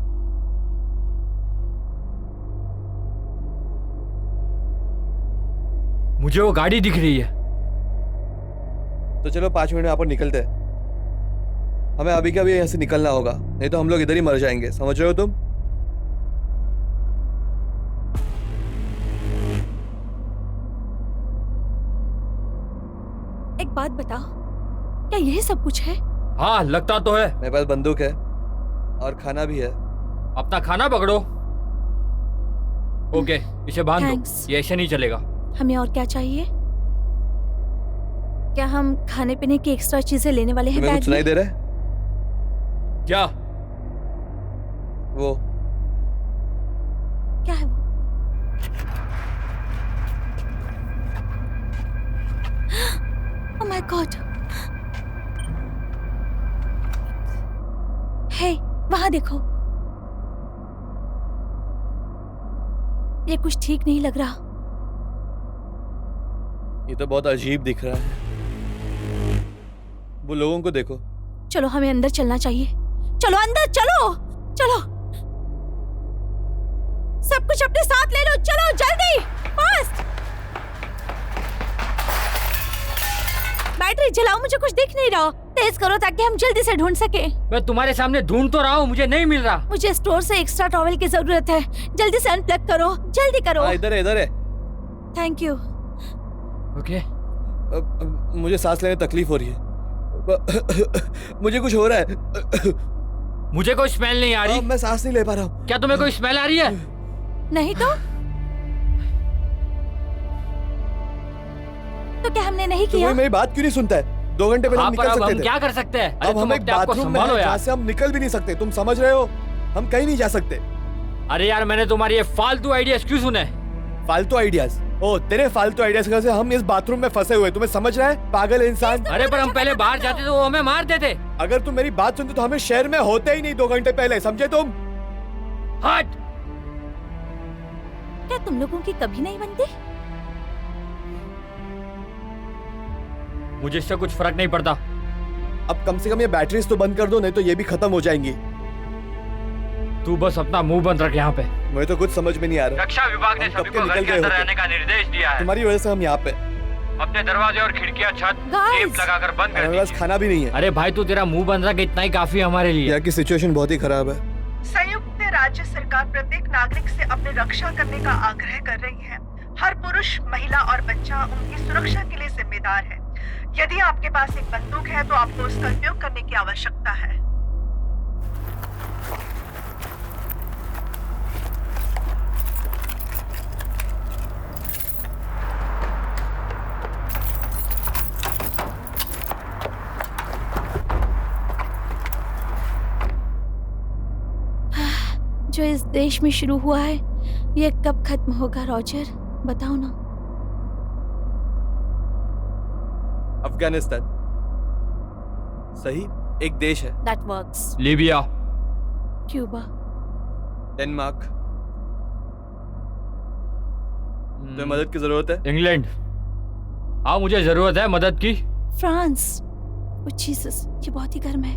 मुझे वो गाड़ी दिख रही है। तो चलो 5 मिनट में यहाँ पर निकलते हैं। हमें अभी के अभी यहाँ से निकलना होगा, नहीं तो हम लोग इधर ही मर जाएंगे। समझ रहे हो तुम? एक बात बताओ, क्या यही सब कुछ है? हाँ लगता तो है। मेरे पास बंदूक है और खाना भी है। अपना खाना पकड़ो। ओके, इसे बांध दो, Thanks. ये ऐसे नहीं चलेगा। हमें और क्या चाहिए? क्या हम खाने पीने की एक्स्ट्रा चीजें लेने वाले हैं तुम्हें बैग कुछ सुनाई में? दे रहा है? क्या? वो क्या है वो? Oh my God. हे, वहां देखो। ये कुछ ठीक नहीं लग रहा। ये तो बहुत अजीब दिख रहा है। वो लोगों को देखो। चलो हमें अंदर चलना चाहिए। चलो अंदर चलो, चलो। सब कुछ अपने साथ ले लो, चलो जल्दी, फास्ट। बैटरी जलाओ, मुझे कुछ दिख नहीं रहा। तेज करो ताकि हम जल्दी से ढूंढ सके। मैं तुम्हारे सामने ढूंढ तो रहा हूँ, मुझे नहीं मिल रहा। मुझे स्टोर से एक्स्ट्रा टॉवल की जरूरत है। जल्दी से अनप्लग करो, जल्दी करो। हाँ, इधर है, इधर है। Thank you. ओके। मुझे सांस लेने में तकलीफ हो रही है। मुझे कुछ हो रहा है। मुझे कोई स्मेल नहीं आ रही। मैं सांस नहीं ले पा रहा हूँ। क्या तुम्हें कोई स्मेल आ रही है? नहीं तो क्या हमने नहीं किया? तुम्हें मेरी बात क्यों नहीं सुनता है? 2 घंटे पहले हाँ, हम पर निकल अब सकते हम थे। क्या कर सकते हैं? अरे अब तुम हम एक अपने आप को बाथरूम में संभालो हैं जहाँ यार। से हम निकल भी नहीं सकते। तुम समझ रहे हो? हम कहीं नहीं जा सकते। अरे यार, मैंने तुम्हारी ये फालतू आइडियाज क्यों सुने? फालतू आइडियाज? ओ, तेरे फालतू आइडियाज की वजह से हम इस बाथरूम में फंसे हुए। तुम्हें समझ रहा है, पागल इंसान? अरे पर हम पहले बाहर जाते तो वो हमें मार देते। अगर तुम मेरी बात सुनते तो हमें शहर में होते ही नहीं 2 घंटे पहले। समझे तुम? हट। क्या तुम लोगों की कभी नहीं बनती? मुझे इससे कुछ फर्क नहीं पड़ता। अब कम से कम ये बैटरीज तो बंद कर दो, नहीं तो ये भी खत्म हो जाएंगी। तू बस अपना मुंह बंद रख यहाँ पे। मुझे तो कुछ समझ में नहीं आ रहा। रक्षा विभाग ने हम सभी कब के को घर निकल के गए अंदर होते। रहने का निर्देश दिया है। तुम्हारी वजह से हम यहाँ पे। अपने दरवाजे और खिड़कियां छत Guys! टेप लगाकर बंद कर हमारे पास दीजिए। खाना भी नहीं है। अरे भाई, तू तेरा मुंह बंद रख, इतना ही काफी है हमारे लिए। यहाँ की सिचुएशन बहुत ही खराब है। संयुक्त राज्य सरकार प्रत्येक नागरिक से अपनी रक्षा करने का आग्रह कर रही है। हर पुरुष, महिला और बच्चा उनकी सुरक्षा के लिए जिम्मेदार है। यदि आपके पास एक बंदूक है तो आपको उसका उपयोग करने की आवश्यकता है। जो इस देश में शुरू हुआ है, ये कब खत्म होगा रॉजर? बताओ ना। अफगानिस्तान सही एक देश है। That works. Libya. Cuba. Denmark. तुम्हें मदद की जरूरत है? इंग्लैंड। हाँ, मुझे जरूरत है मदद की। फ्रांस। ओह जीसस, ये बहुत ही गर्म है।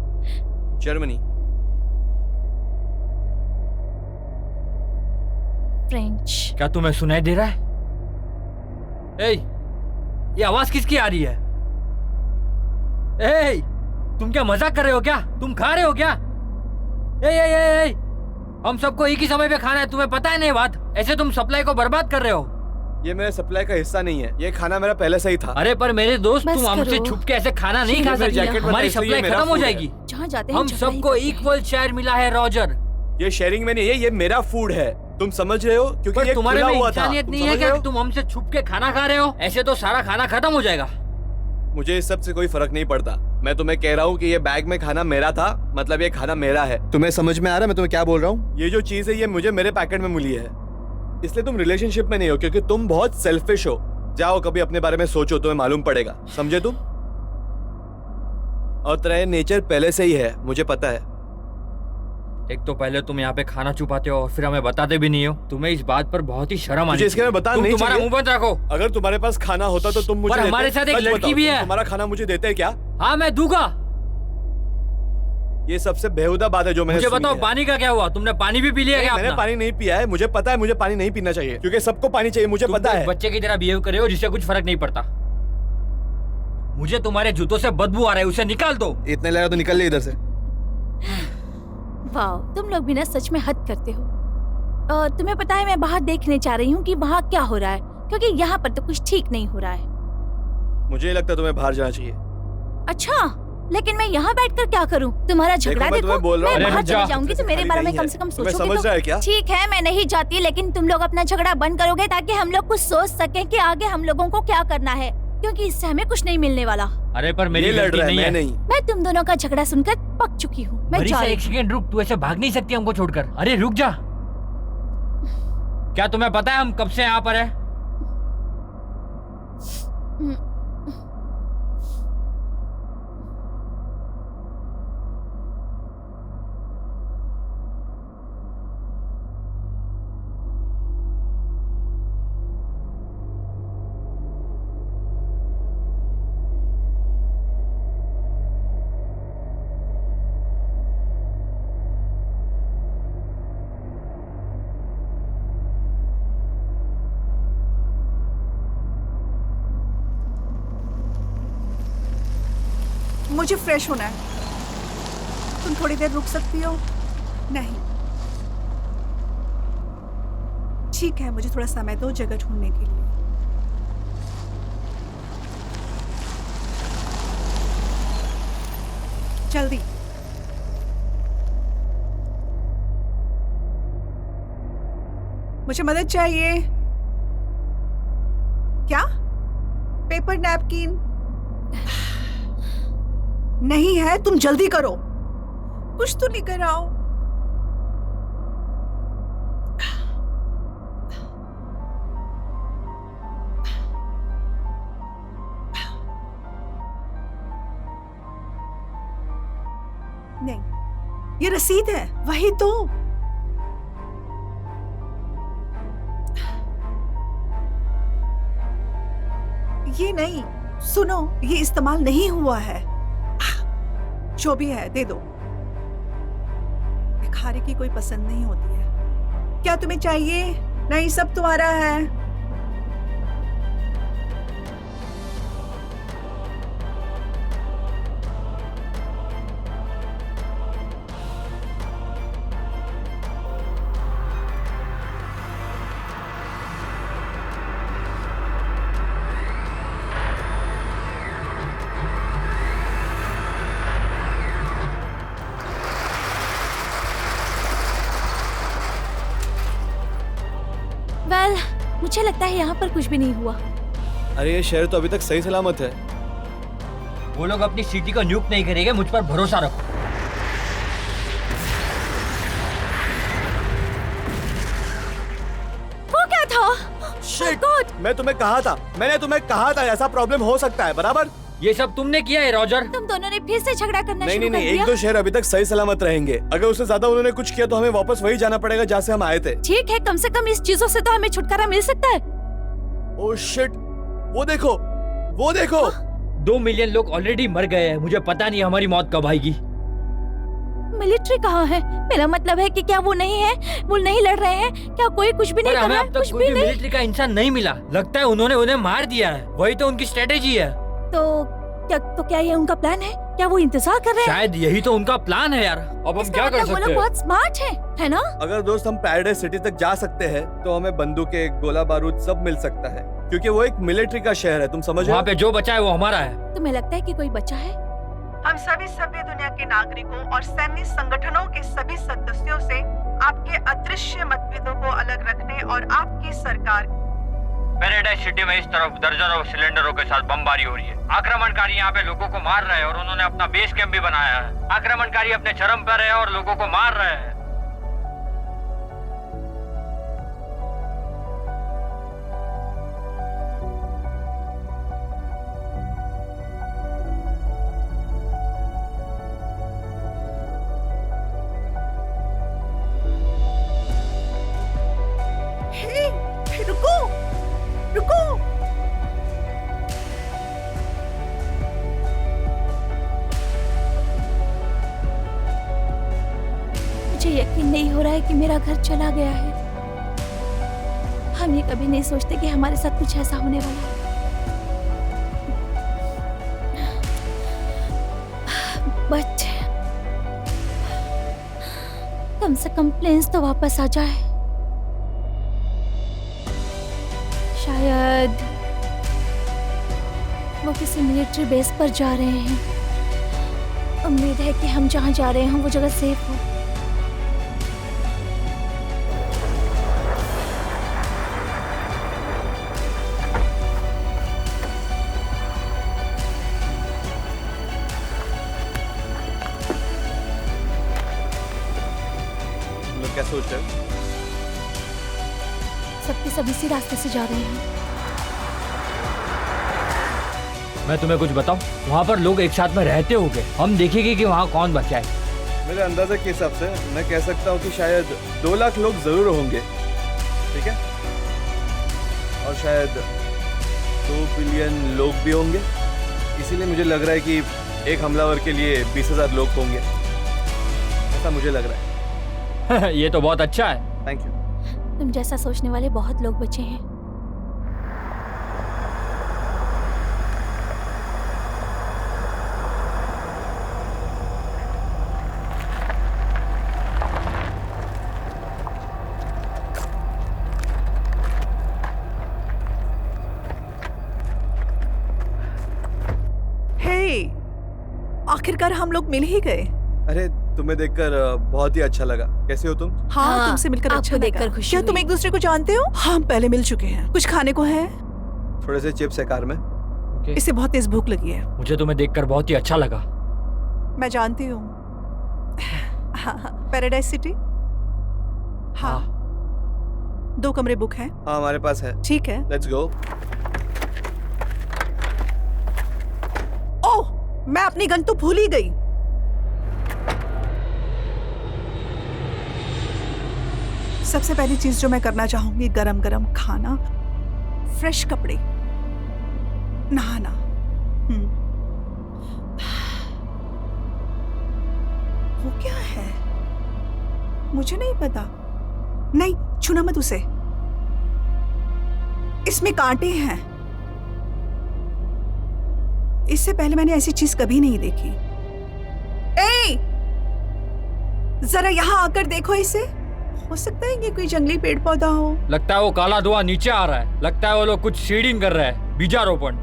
जर्मनी। फ्रेंच। क्या तुम्हें सुनाई दे रहा है? ए, ये आवाज किसकी आ रही है? ए, तुम क्या मजाक कर रहे हो क्या? तुम खा रहे हो क्या? ए, हम सबको एक ही समय पे खाना है, तुम्हें पता है नहीं बात? ऐसे तुम सप्लाई को बर्बाद कर रहे हो। ये मेरे सप्लाई का हिस्सा नहीं है। ये खाना मेरा पहले से ही था। अरे पर मेरे दोस्त, बस तुम हमसे करो। छुप के ऐसे खाना नहीं खा मेरे सकती। जैकेट में हमारी था, इसलिए सप्लाई मेरा खत्म हो food है। जाएगी। जहाँ जाते हैं हम चपराई सबको करते हैं। इक्वल शेयर मिला है रॉजर। ये शेयरिंग में नहीं है, ये मेरा फूड है। तुम समझ रहे हो? क्योंकि पर ये तुम्हारे खुला में हुआ था। इंसानियत तुम नहीं है समझ क्या रहे कि हो? तुम हमसे छुप के खाना खा रहे हो? ऐसे तो सारा खाना खत्म हो जाएगा। मुझे इस सब से कोई फर्क नहीं पड़ता। मैं तुम्हें कह रहा हूँ कि ये बैग में खाना मेरा था, मतलब ये खाना मेरा है। तुम्हें समझ में आ रहा है मैं तुम्हें क्या बोल रहा हूँ? ये जो चीज है ये मुझे मेरे पैकेट में मिली है, इसलिए तुम रिलेशनशिप में नहीं हो, क्योंकि तुम बहुत सेल्फिश हो। जाओ कभी अपने बारे में सोचो, तुम्हें मालूम पड़ेगा। समझे तुम? और तेरा नेचर पहले से ही है, मुझे पता है। एक तो पहले तुम यहाँ पे खाना छुपाते हो और फिर हमें बताते भी नहीं हो। तुम्हें इस बात पर बहुत ही शर्म आनी मुझे इसके में बताना नहीं तुम्हारा चाहिए। मुंह बंद रखो। अगर तुम्हारे पास खाना होता तो तुम मुझे पर देते। हमारे साथ एक सच लड़की बताओ, भी तुम है। तुम्हारा खाना मुझे देते क्या? हाँ मैं दूंगा। ये सबसे बेहुदा बात है जो मैंने मुझे सुनी बताओ है। पानी का क्या हुआ? तुमने पानी भी पी लिया क्या मैंने अपना? पानी नहीं पिया है। मुझे पता है मुझे पानी नहीं पीना चाहिए क्योंकि सबको पानी चाहिए, मुझे तुम पता तो है। एक बच्चे की तरह बिहेव कर रहे हो जिससे कुछ फर्क नहीं पड़ता। मुझे तुम्हारे जूतों से बदबू आ रहा है, उसे निकाल दो। इतने लगा तो निकल ले इधर से। वाह, तुम लोग भी ना सच में हद करते हो। तुम्हें पता है मैं बाहर देखने जा रही हूँ कि वहाँ क्या हो रहा है, क्योंकि यहाँ पर तो कुछ ठीक नहीं हो रहा है। मुझे नहीं लगता तुम्हें बाहर जाना चाहिए। अच्छा, लेकिन मैं यहाँ बैठकर क्या करूँ? तुम्हारा झगड़ा मैं देखो, तुम्हें बोल रहा हूँ, मैं अरे बाहर रुक जा। चली जाऊंगी तो मेरे बारे में नहीं कम है। से कम तुम्हें सोचोगे समझ रहा है तो। क्या? ठीक है, मैं नहीं जाती, लेकिन तुम लोग अपना झगड़ा बंद करोगे ताकि हम लोग कुछ सोच सकें कि आगे हम लोगों को क्या करना है, क्योंकि इससे हमें कुछ नहीं मिलने वाला। अरे पर मेरी ये लड़ गलती रहा है, नहीं मैं है। नहीं। मैं तुम दोनों का झगड़ा सुनकर पक चुकी हूँ। मैं जा मरीसा, रही एक सेकंड रुक। तू ऐसे भाग नहीं सकती हमको छोड़कर। अरे रुक जा। क्या तुम्हें पता है हम कब से यहाँ पर है? हूँ। मुझे फ्रेश होना है। तुम थोड़ी देर रुक सकती हो? नहीं, ठीक है, मुझे थोड़ा समय दो जगह ढूंढने के लिए। जल्दी। मुझे मदद चाहिए। क्या? पेपर नैपकिन नहीं है? तुम जल्दी करो, कुछ तो लेकर आओ। नहीं, ये रसीद है। वही तो। ये नहीं, सुनो, ये इस्तेमाल नहीं हुआ है। जो भी है दे दो। भिखारी की कोई पसंद नहीं होती है। क्या तुम्हें चाहिए? नहीं, सब तुम्हारा है। वेल, मुझे लगता है यहाँ पर कुछ भी नहीं हुआ। अरे ये शहर तो अभी तक सही सलामत है। वो लोग अपनी सिटी को न्यूक नहीं करेंगे, मुझ पर भरोसा रखो। वो क्या था? Shit! God! मैंने तुम्हें कहा था ऐसा प्रॉब्लम हो सकता है, बराबर? ये सब तुमने किया है रॉजर। तुम दोनों ने फिर से झगड़ा करना नहीं शुरू नहीं नहीं, कर दिया। एक दो शहर अभी तक सही सलामत रहेंगे। अगर उससे ज्यादा उन्होंने कुछ किया तो हमें वापस वही जाना पड़ेगा जहाँ से हम आए थे। ठीक है, कम से कम इस चीजों से तो हमें छुटकारा मिल सकता है। ओह शिट, वो देखो, वो देखो। 2 मिलियन लोग ऑलरेडी मर गए हैं। मुझे पता नहीं हमारी मौत कब आएगी। मिलिट्री कहाँ है? मेरा मतलब है कि क्या वो नहीं है? वो नहीं लड़ रहे हैं? क्या कोई कुछ भी नहीं पर कर हमें रहा अब है? तक कुछ कोई भी भी नहीं। मिलिट्री का इंसान नहीं मिला। लगता है उन्होंने उन्हें मार दिया है। वही तो उनकी स्ट्रेटेजी है। तो क्या ये उनका प्लान है? क्या वो इंतजार कर रहे हैं? शायद यही तो उनका प्लान है यार। अब हम इसका क्या कर मतलब वो सकते लोग हैं? बहुत स्मार्ट हैं, है ना? अगर दोस्त हम पैराडाइज सिटी तक जा सकते हैं तो हमें बंदूकें, गोला बारूद सब मिल सकता है, क्योंकि वो एक मिलिट्री का शहर है। तुम समझ रहे वहाँ हो? पे जो बचा है वो हमारा है। तुम्हें लगता है कि कोई बचा है? हम सभी सभ्य दुनिया के नागरिकों और सैन्य संगठनों के सभी सदस्यों से आपके अदृश्य मतभेदों को अलग रखने और आपकी सरकार पैराडाइज सिटी में इस तरफ दर्जनों सिलेंडरों के साथ बमबारी हो रही है। आक्रमणकारी यहाँ पे लोगों को मार रहे हैं और उन्होंने अपना बेस कैंप भी बनाया है। आक्रमणकारी अपने चरम पर है और लोगों को मार रहे हैं। कि मेरा घर चला गया है। हम ये कभी नहीं सोचते कि हमारे साथ कुछ ऐसा होने वाला है। बट कम से कम प्लेन्स तो वापस आ जाए। शायद वो किसी मिलिट्री बेस पर जा रहे हैं। उम्मीद है कि हम जहाँ जा रहे हैं वो जगह सेफ हो। तुम लोग क्या सोच रहे हो? सबके सब इसी रास्ते से जा रहे हैं। मैं तुम्हें कुछ बताऊं, वहाँ पर लोग एक साथ में रहते होंगे। हम देखेंगे कि वहाँ कौन बचा है। मेरे अंदाजा के हिसाब से मैं कह सकता हूँ कि शायद 2 लाख लोग जरूर होंगे, ठीक है? और शायद 2 बिलियन लोग भी होंगे। इसीलिए मुझे लग रहा है कि एक हमलावर के लिए 20,000 लोग होंगे, ऐसा मुझे लग रहा है। ये तो बहुत अच्छा है। Thank you. तुम जैसा सोचने वाले बहुत लोग बचे हैं। हे, आखिरकार हम लोग मिल ही गए। अरे तुम्हें देखकर बहुत ही अच्छा लगा। कैसे हो तुम? हाँ, तुमसे मिलकर आपको अच्छा देखकर लगा। खुशी क्या तुम हुई। एक दूसरे को जानते हो? हम पहले मिल चुके हैं। कुछ खाने को है? थोड़े से चिप्स है कार में। इसे बहुत तेज भूख लगी है। मुझे तुम्हें देखकर बहुत ही अच्छा लगा। मैं जानती हूँ। Paradise city. हाँ, 2 कमरे बुक हैं। हाँ हमारे पास है। ठीक है। Let's go. ओह, मैं अपनी गन तो भूल ही गई। सबसे पहली चीज जो मैं करना चाहूंगी, गरम गरम खाना, फ्रेश कपड़े, नहाना। वो क्या है? मुझे नहीं पता। नहीं, छूना मत उसे। इसमें कांटे हैं। इससे पहले मैंने ऐसी चीज कभी नहीं देखी। ए, जरा यहाँ आकर देखो इसे। हो सकता है ये कोई जंगली पेड़ पौधा हो। लगता है वो काला धुआं नीचे आ रहा है। लगता है वो लोग कुछ सीडिंग कर रहे हैं, बीजारोपण।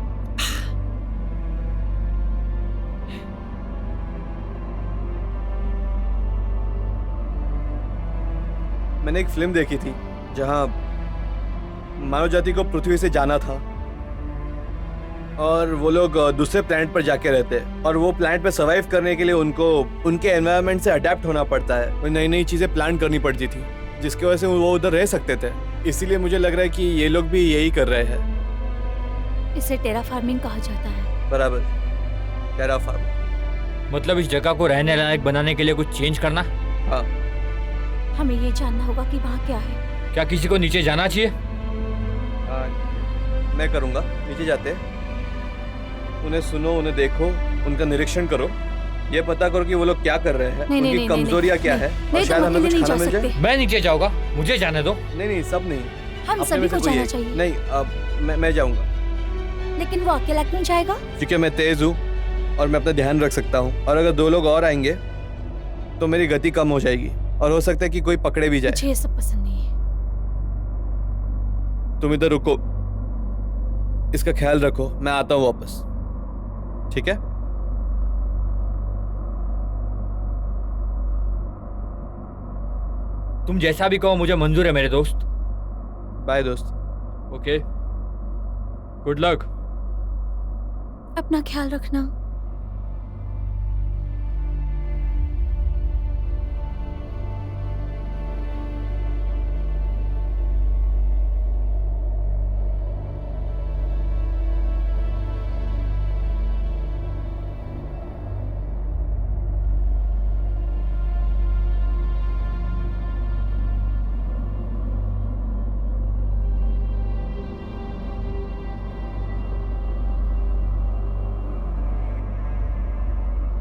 मैंने एक फिल्म देखी थी जहां मानव जाति को पृथ्वी से जाना था और वो लोग दूसरे प्लैनेट पर जाके रहते हैं और वो प्लैनेट पे सर्वाइव करने के लिए उनको उनके एनवायरनमेंट से अडेप्ट होना पड़ता है। वो नई नई चीजें प्लान करनी पड़ती थी जिसकी वजह से वो उधर रह सकते थे। इसीलिए मुझे लग रहा है कि ये लोग भी यही कर रहे हैं। इसे टेरा फार्मिंग कहा जाता है। बराबर, टेरा फार्म। मतलब इस जगह को रहने लायक बनाने के लिए कुछ चेंज करना। हाँ, हमें ये जानना होगा कि वहाँ क्या है। क्या किसी को नीचे जाना चाहिए? मैं करूँगा। नीचे जाते उन्हें सुनो, उन्हें देखो, उनका निरीक्षण करो, ये पता करो कि वो लोग क्या कर रहे हैं, नहीं, उनकी नहीं, कमजोरियाँ क्या है और शायद हमें कुछ खाना मिल जाए। मैं नीचे जाऊंगा, मुझे जाने दो। नहीं, सब नहीं। हम अपने सभी में से को कोई जाना एक। चाहिए। नहीं, अब मैं जाऊँगा लेकिन वो अकेला क्यों जाएगा? क्योंकि मैं तेज हूँ और मैं अपना ध्यान रख सकता हूँ। और अगर 2 लोग और आएंगे तो मेरी गति कम हो जाएगी और हो सकता है कि कोई पकड़े भी जाए। मुझे ये सब पसंद नहीं है। तुम इधर रुको, इसका ख्याल रखो, मैं आता हूँ वापस, ठीक है? तुम जैसा भी कहो मुझे मंजूर है मेरे दोस्त। बाय दोस्त। Okay, good luck. अपना ख्याल रखना।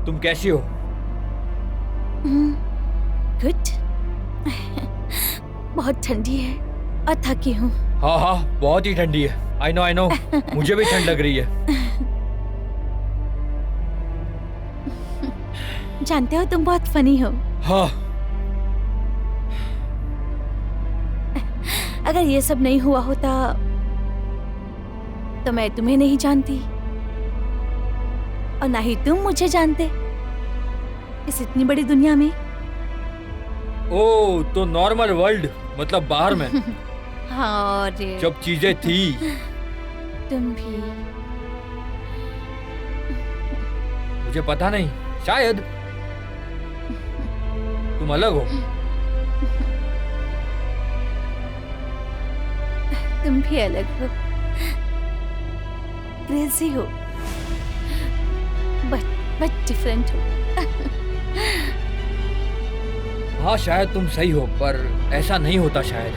तुम कैसी हो? गुड। बहुत ठंडी है और थकी हूँ। हाँ हाँ, बहुत ही ठंडी है। आई नो मुझे भी ठंड लग रही है। जानते हो तुम बहुत फनी हो। हाँ। अगर ये सब नहीं हुआ होता तो मैं तुम्हें नहीं जानती और ना ही तुम मुझे जानते इस इतनी बड़ी दुनिया में। ओ, तो नॉर्मल वर्ल्ड मतलब बाहर में हाँ, और जब चीजें थी। तुम भी। मुझे पता नहीं, शायद तुम अलग हो। तुम भी अलग हो, क्रेजी हो, बट डिफरेंट हो। हाँ शायद तुम सही हो, पर ऐसा नहीं होता शायद।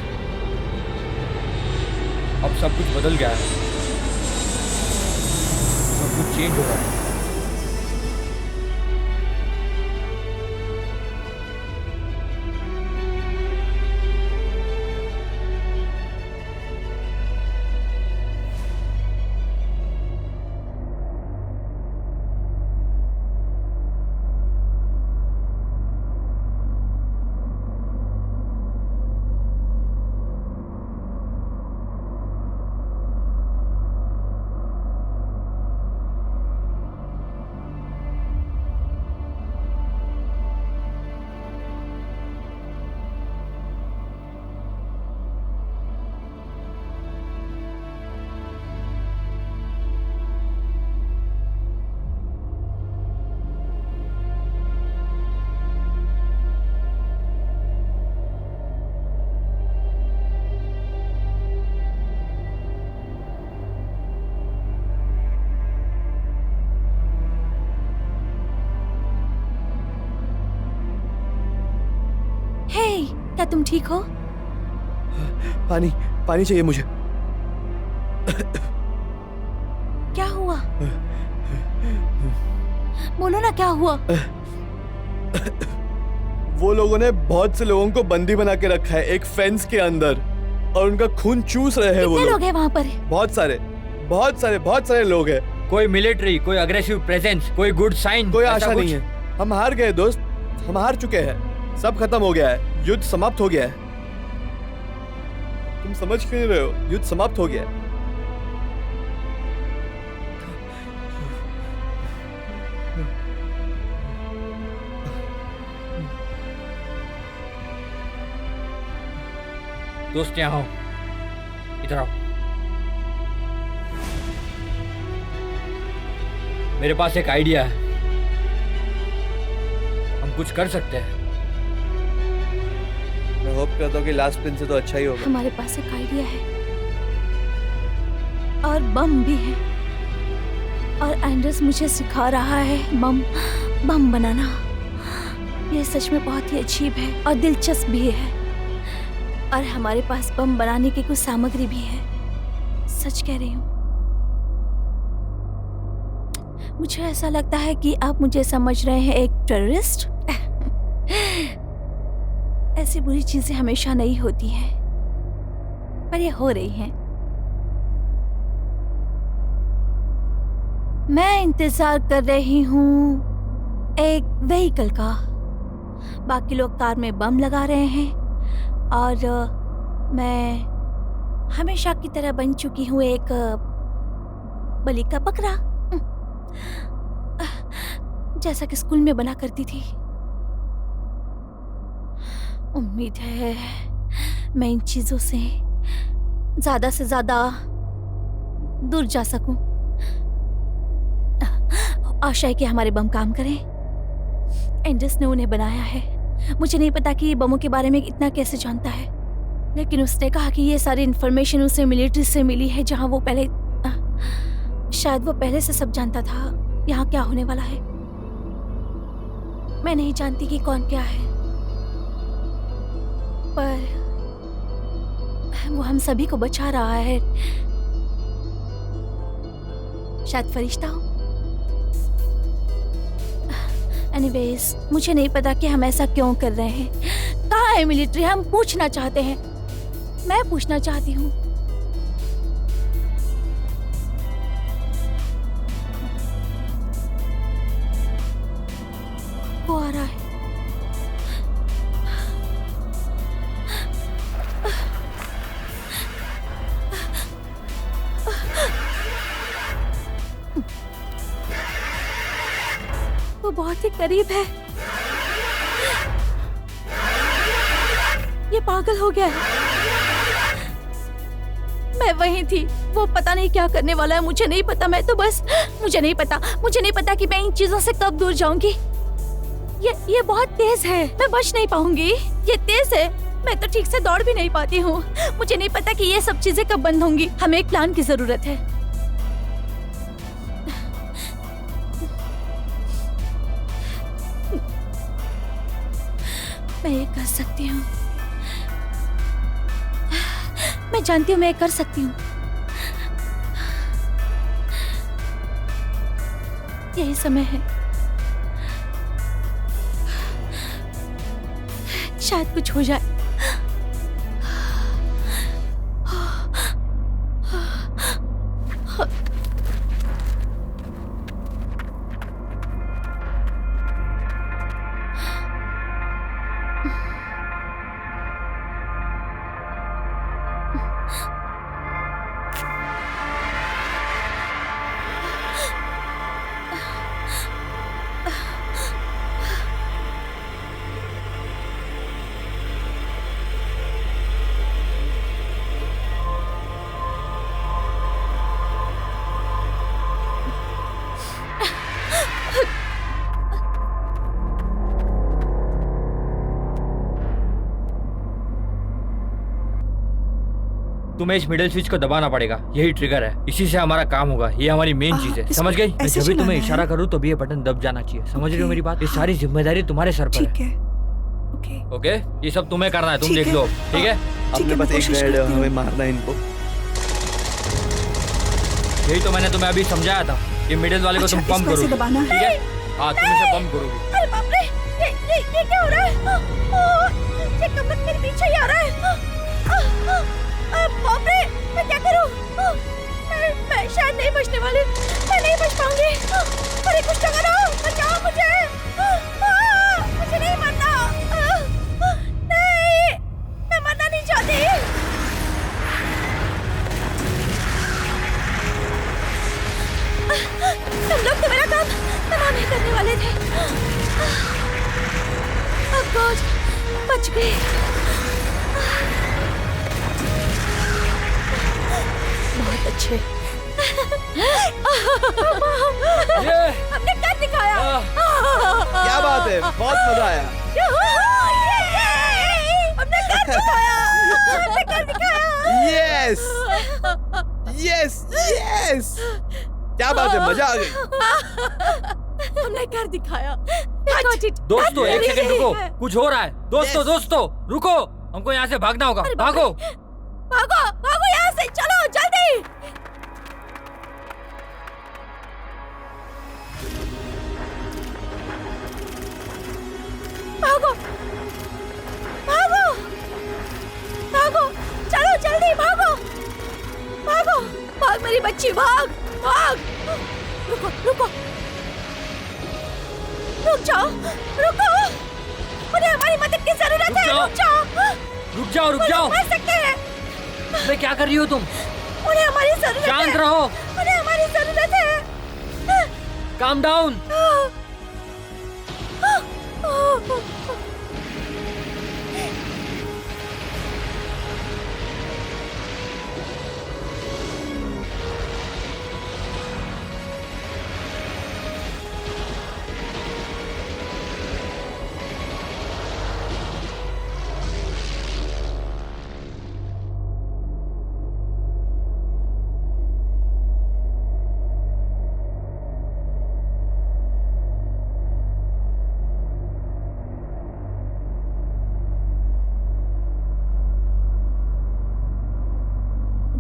अब सब कुछ बदल गया है, सब कुछ चेंज हो रहा है। क्या तुम ठीक हो? पानी पानी चाहिए मुझे। क्या हुआ? बोलो ना, क्या हुआ? वो लोगों ने बहुत से लोगों को बंदी बना के रखा है एक फेंस के अंदर और उनका खून चूस रहे हैं वो लोग हैं वहाँ पर? बहुत सारे लोग हैं। कोई मिलिट्री, कोई अग्रेसिव प्रेजेंस, कोई गुड साइन, कोई आशा नहीं है। हम हार गए दोस्त, हम हार चुके हैं। सब खत्म हो गया है, युद्ध समाप्त हो गया है। तुम समझ क्यों नहीं रहे हो? युद्ध समाप्त हो गया है। दोस्त यहाँ हो, इधर आओ। मेरे पास एक आइडिया है, हम कुछ कर सकते हैं। मैं होप करता हूँ कि लास्ट प्रिंस से तो अच्छा ही होगा। हमारे पास एक आइडिया है और बम भी है, और एंडर्स मुझे सिखा रहा है बम बनाना। ये सच में बहुत ही अजीब है और दिलचस्प भी है, और हमारे पास बम बनाने की कुछ सामग्री भी है। सच कह रही हूँ। मुझे ऐसा लगता है कि आप मुझे समझ रहे हैं, एक टेररिस्ट। ऐसी बुरी चीजें हमेशा नहीं होती हैं, पर ये हो रही हैं। मैं इंतजार कर रही हूँ एक व्हीकल का। बाकी लोग कार में बम लगा रहे हैं और मैं हमेशा की तरह बन चुकी हूँ एक बलि का बकरा, जैसा कि स्कूल में बना करती थी। उम्मीद है मैं इन चीजों से ज्यादा दूर जा सकूं। आशा है कि हमारे बम काम करें। एंडर्स ने उन्हें बनाया है। मुझे नहीं पता कि ये बमों के बारे में इतना कैसे जानता है, लेकिन उसने कहा कि ये सारी इन्फॉर्मेशन उसे मिलिट्री से मिली है, जहां वो पहले शायद वो पहले से सब जानता था यहाँ क्या होने वाला है। मैं नहीं जानती कि कौन क्या है, पर वो हम सभी को बचा रहा है। शायद फरिश्ता हो। एनीवेज, मुझे नहीं पता कि हम ऐसा क्यों कर रहे हैं। कहाँ है मिलिट्री? हम पूछना चाहते हैं। मैं पूछना चाहती हूँ। वो आ रहा है। वो बहुत ही करीब है। ये पागल हो गया है। मैं वहीं थी। वो पता नहीं क्या करने वाला है, मुझे नहीं पता। मैं तो बस मुझे नहीं पता कि मैं इन चीजों से कब दूर जाऊंगी। ये बहुत तेज है, मैं बच नहीं पाऊंगी। ये तेज है, मैं तो ठीक से दौड़ भी नहीं पाती हूँ। मुझे नहीं पता कि ये सब चीजें कब बंद होंगी। हमें एक प्लान की जरूरत है। मैं ये कर सकती हूँ। मैं जानती हूँ मैं ये कर सकती हूँ। यही समय है। शायद कुछ हो जाए। तुम्हें इस मिडिल स्विच को दबाना पड़ेगा। यही ट्रिगर है, इसी से हमारा काम होगा। ये हमारी मेन चीज है, समझ गई? मैं जब भी तुम्हें इशारा करूँ तो भी ये बटन दब जाना चाहिए। समझ रही हो मेरी बात? ये सारी जिम्मेदारी तुम्हारे सर पर ठीक है। है। ओके, ये सब तुम्हें करना है। तुम देख लो, ठीक है? अपने पास एक रेड है, हमें मारना है इनको। यही तो मैंने तुम्हें अभी समझाया था। ये मिडिल वाले को तुम अच्छा, पंप इसको ऐसे करोगी, दबाना है। ठीक है? हाँ, तुम इसे पंप करोगी। अरे बाप रे, ये क्या हो रहा है? ये कमर मेरे पीछे ही आ रहा है। बाप रे, मैं क्या करूं? मैं शायद नहीं बचने वाली। मैं नहीं बच पाऊंगी। अरे कुछ तो करो, बचाओ मुझे। मुझे नहीं मरना। नहीं, मैं मरना नहीं चाहती। तुम लोग तो मेरा काम तमाम ही करने वाले थे। अब गॉड, बच गई। बहुत अच्छे। हमने कर दिखाया। क्या बात है, बहुत मजा आया। हमने कर दिखाया। हमने कर दिखाया। यस यस यस, क्या बात है, मजा आ गई। हमने कर दिखाया। दोस्तों एक सेकंड रुको, कुछ हो रहा है। दोस्तों रुको, हमको यहाँ से भागना होगा। भागो भागो भागो यहाँ से, चलो जल्दी। भागो भागो भागो, चलो जल्दी भागो भागो। भाग मेरी बच्ची, भाग भाग। रुको रुको, रुक जाओ, रुको। उन्हें हमारी मदद की जरूरत है। रुक जाओ। मर सकते हैं। मैं क्या कर रही हो तुम? उन्हें हमारी जरूरत है। शांत रहो। उन्हें हमारी जरूरत है। Calm down.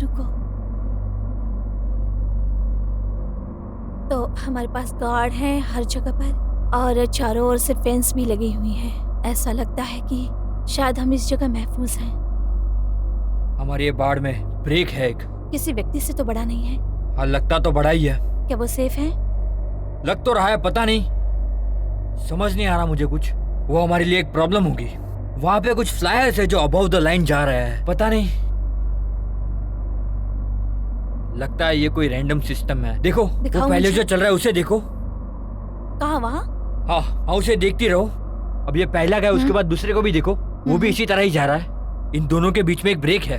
रुको। तो हमारे पास गार्ड हैं हर जगह पर। और चारों ओर से फेंस भी लगी हुई है। ऐसा लगता है कि शायद हम इस जगह महफूज हैं। हमारी ये बाड़ में ब्रेक है एक। किसी व्यक्ति से तो बड़ा नहीं है। हाँ, लगता तो बड़ा ही है। क्या वो सेफ है? लग तो रहा है, पता नहीं, समझ नहीं आ रहा मुझे कुछ। वो हमारे लिए एक प्रॉब्लम होगी। वहां पे कुछ फ्लायर्स है जो अबव द लाइन जा रहा है, पता नहीं, लगता है ये कोई रैंडम सिस्टम है। देखो वो दिखाओ पहले मुझे। जो चल रहा है उसे देखो। कहाँ? वहाँ? हाँ हाँ, उसे देखती रहो। अब ये पहला गया, उसके बाद दूसरे को भी देखो, वो भी इसी तरह ही जा रहा है। इन दोनों के बीच में एक ब्रेक है।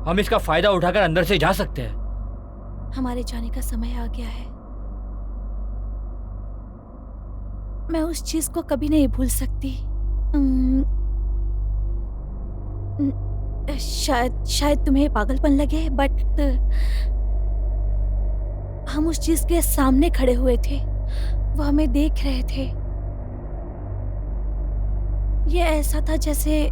हम इसका फायदा उठाकर अंदर से जा सकते हैं। हमारे जाने का समय आ गया है। मैं उस चीज को कभी नहीं भूल सकती। शायद तुम्हें पागलपन लगे, बट हम उस चीज के सामने खड़े हुए थे। वो हमें देख रहे थे। ये ऐसा था जैसे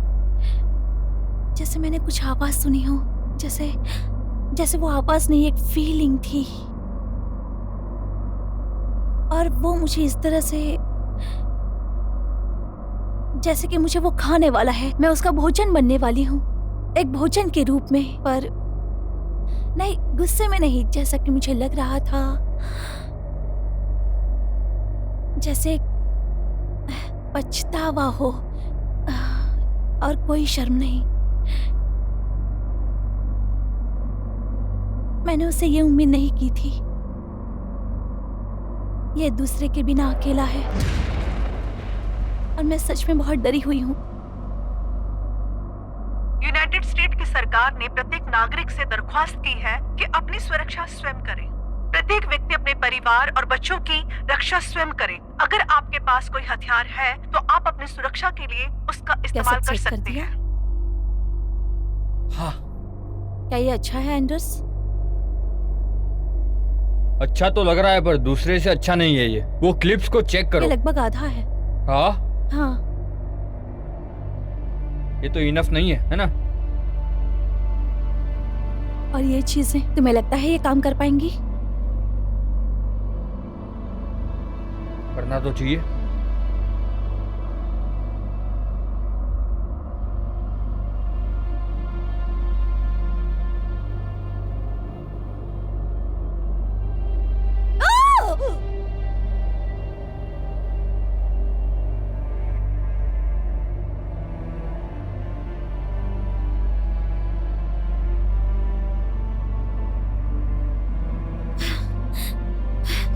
मैंने कुछ आवाज सुनी हो। जैसे वो आवाज नहीं, एक फीलिंग थी। और वो मुझे इस तरह से, जैसे कि मुझे वो खाने वाला है। मैं उसका भोजन बनने वाली हूँ, एक भोजन के रूप में। पर नहीं, गुस्से में नहीं, जैसा कि मुझे लग रहा था जैसे पछतावा हो और कोई शर्म नहीं। मैंने उसे ये उम्मीद नहीं की थी। ये दूसरे के बिना अकेला है और मैं सच में बहुत डरी हुई हूँ। यूनाइटेड स्टेट की सरकार ने प्रत्येक नागरिक से दरख्वास्त की है कि अपनी सुरक्षा स्वयं करें। प्रत्येक व्यक्ति अपने परिवार और बच्चों की रक्षा स्वयं करे। अगर आपके पास कोई हथियार है तो आप अपनी सुरक्षा के लिए उसका इस्तेमाल कर सकते हैं। हाँ, क्या ये अच्छा है एंडर्स? अच्छा तो लग रहा है, पर दूसरे से अच्छा नहीं है ये। वो क्लिप्स को चेक ये करो। लगभग आधा है। हाँ, हाँ, ये तो इनफ नहीं है ना? और ये चीजें तुम्हें लगता है ये काम कर पाएंगी? करना तो चाहिए।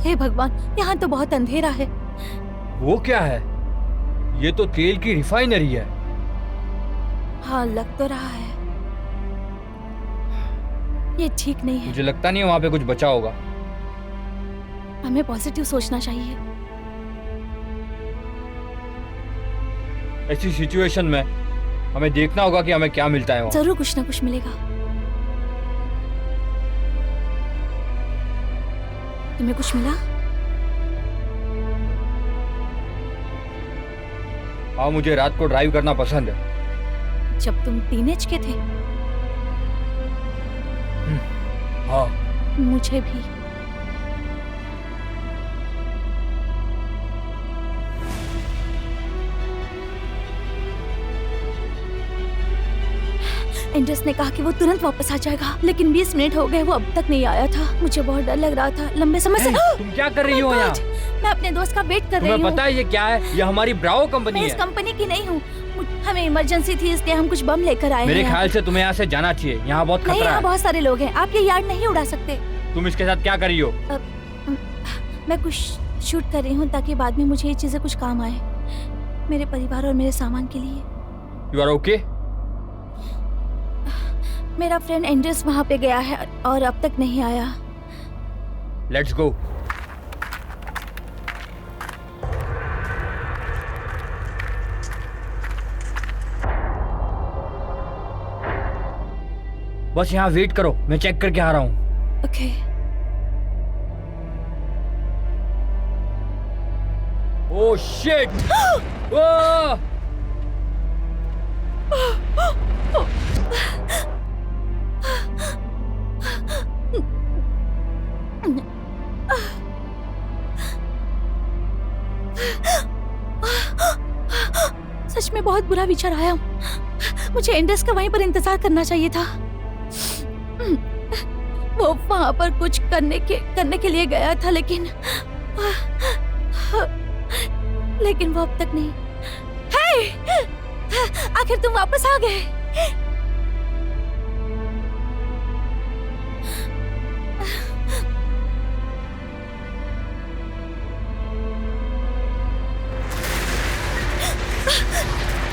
हे भगवान, यहाँ तो बहुत अंधेरा है। वो क्या है? ये तो तेल की रिफाइनरी है। हाँ, लग तो रहा है। ये ठीक नहीं है। मुझे लगता नहीं है वहां पे कुछ बचा होगा। हमें पॉजिटिव सोचना चाहिए। ऐसी सिचुएशन में हमें देखना होगा कि हमें क्या मिलता है वहाँ। जरूर कुछ ना कुछ मिलेगा। तुम्हें कुछ मिला? हाँ, मुझे रात को ड्राइव करना पसंद है। जब तुम टीनेज के थे? हाँ, मुझे भी। एंड्रस ने कहा कि वो तुरंत वापस आ जाएगा, लेकिन 20 मिनट हो गए, वो अब तक नहीं आया था। मुझे बहुत डर लग रहा था। लंबे समय से तुम क्या कर रही हो यहाँ? मैं अपने दोस्त का वेट कर रही तुम्हें हूँ। पता है ये क्या है? ये हमारी ब्रावो कंपनी मैं इस है। कंपनी की नहीं हूँ। हमें इमरजेंसी थी, इसलिए हम कुछ बम लेकर आए मेरे हैं। ख्याल से तुम्हें यहाँ से जाना चाहिए। यहाँ बहुत नहीं, खतरा यहाँ है। बहुत सारे लोग हैं। आप ये यार्ड नहीं उड़ा सकते। तुम इसके साथ क्या कर रही हो? मैं कुछ शूट कर रही हूँ ताकि बाद में मुझे ये चीजें कुछ काम आए, मेरे परिवार और मेरे सामान के लिए। You are okay? मेरा फ्रेंड एंड्रस वहाँ पे गया है और अब तक नहीं आया। Let's go. बस यहाँ वेट करो, मैं चेक करके आ रहा हूँ। ओके। Oh shit! ओह! में बहुत बुरा विचार आया। मुझे एंडर्स का वहीं पर इंतजार करना चाहिए था। वो वहां पर कुछ करने के लिए गया था, लेकिन वो अब तक नहीं। हे! आखिर तुम वापस आ गए।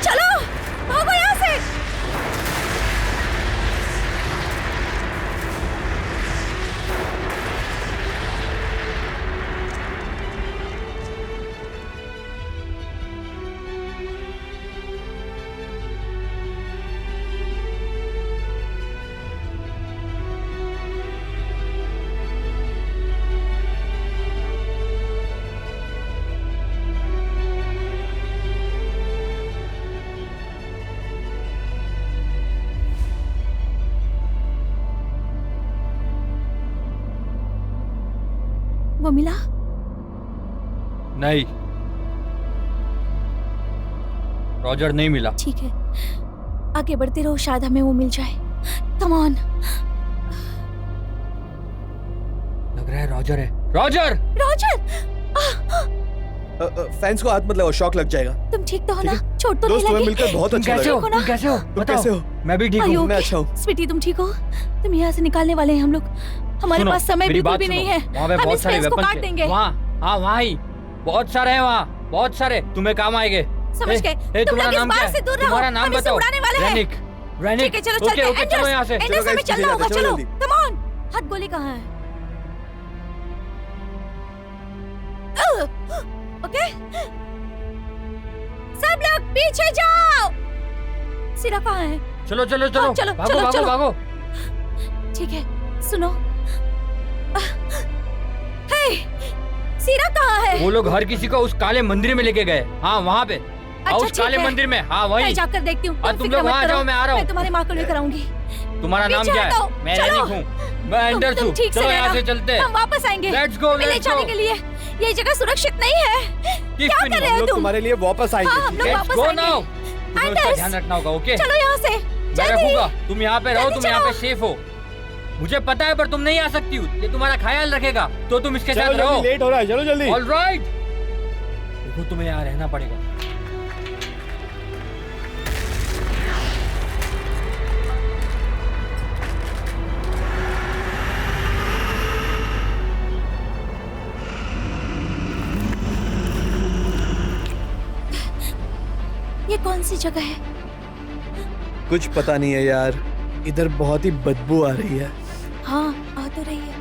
चलो भागो यहाँ से। वो मिला? नहीं, रॉजर नहीं मिला। ठीक है, आगे बढ़ते रहो, शायद हमें वो मिल जाए। Come on. लग रहा है रॉजर है। रॉजर! रॉजर! फैंस को हाथ मत लगाओ, शॉक लग जाएगा। तुम ठीक तो हो ना? चोट तो नहीं दोस्त तुम्हें लगी? मिलकर बहुत तुम अच्छा कैसे हो? लगा। तुम कैसे हो? तुम बताओ। कैसे हो? मैं भी ठीक Are you हूँ। मैं okay? अच्छा हूँ। स्वीटी तुम ठीक हो? तुम यहाँ से निकालने वाले हैं हम लोग। हमारे सुनो, पास समय मेरी बिल्कुल बात भी सुनो। नहीं है। वहाँ पे हम बहुत इस सारे फेंस को वेपन्स काट हैं। देंगे। वहाँ ही बहुत सारे हैं, वहाँ बहुत सारे तुम्हें काम आएंगे। समझ गए? तुम तुम्हारा लोग इस नाम बार क्या है? से दूर रहो। तुम्हारा नाम हम इसे बताओ। उड़ाने वाले हैं। रेनिक। ठीक है, चलो चलते ओके, चलो यहाँ से। एंडर्स हमें guys, चलना पीछे होगा। जाते, चलो जल्दी। Come on. हाथ गोली कहाँ है? ओके, सब लोग पीछे जाओ। सिरा कहाँ है? चलो चलो चलो, हाँ, चलो, भागो चलो, भागो चलो। भागो। ठीक है, सुनो। हे, सिरा कहाँ है? वो लोग हर किसी को उस काले मंदिर में लेके गए। हाँ वहाँ पे। अच्छा, उस ठीक काले है। मंदिर में। हाँ मैं वही। जाकर देखती हूँ। हाँ, तुम लोग वहाँ जाओ, मैं आ रहा हूँ। मैं तुम्हारी माँ को लेकर आऊंगी। तुम्हारा नाम पीछे क्या हटो, है? मैं चलो। रेनिक हूँ। मैं एंडर्स तुम हूँ। ठीक से चलो यहाँ रहना। से चलते हैं। हम वापस आएंगे। Let's go, तुम्हें ले let's जाने go। के लिए ये जगह सुरक्षित नहीं है। क्या पे नहीं? कर रहे हम हो लोग तुम? तुम्हारे लिए वापस हाँ, हम आएंगे। लोग Let's वापस go आएंगे। now। तुम्हें उसका एंडर्स, ध्यान रखना होगा, ओके? चलो यहाँ से। मैं जल्दी। रखूंगा। तुम यहाँ पे रहो, जल्दी तुम यहाँ पे चलो। सेफ हो। मुझे पता है पर तुम नहीं आ सकती हो। ये तुम्हारा ख्याल रखेगा तो तुम इसके चलो साथ रहो। जल्दी, लेट हो रहा है, चलो जल्दी। ऑलराइट। देखो तुम्हें यहाँ रहना पड़ेगा। ये कौन सी जगह है? कुछ पता नहीं है यार, इधर बहुत ही बदबू आ रही है। हाँ, आ तो रही है।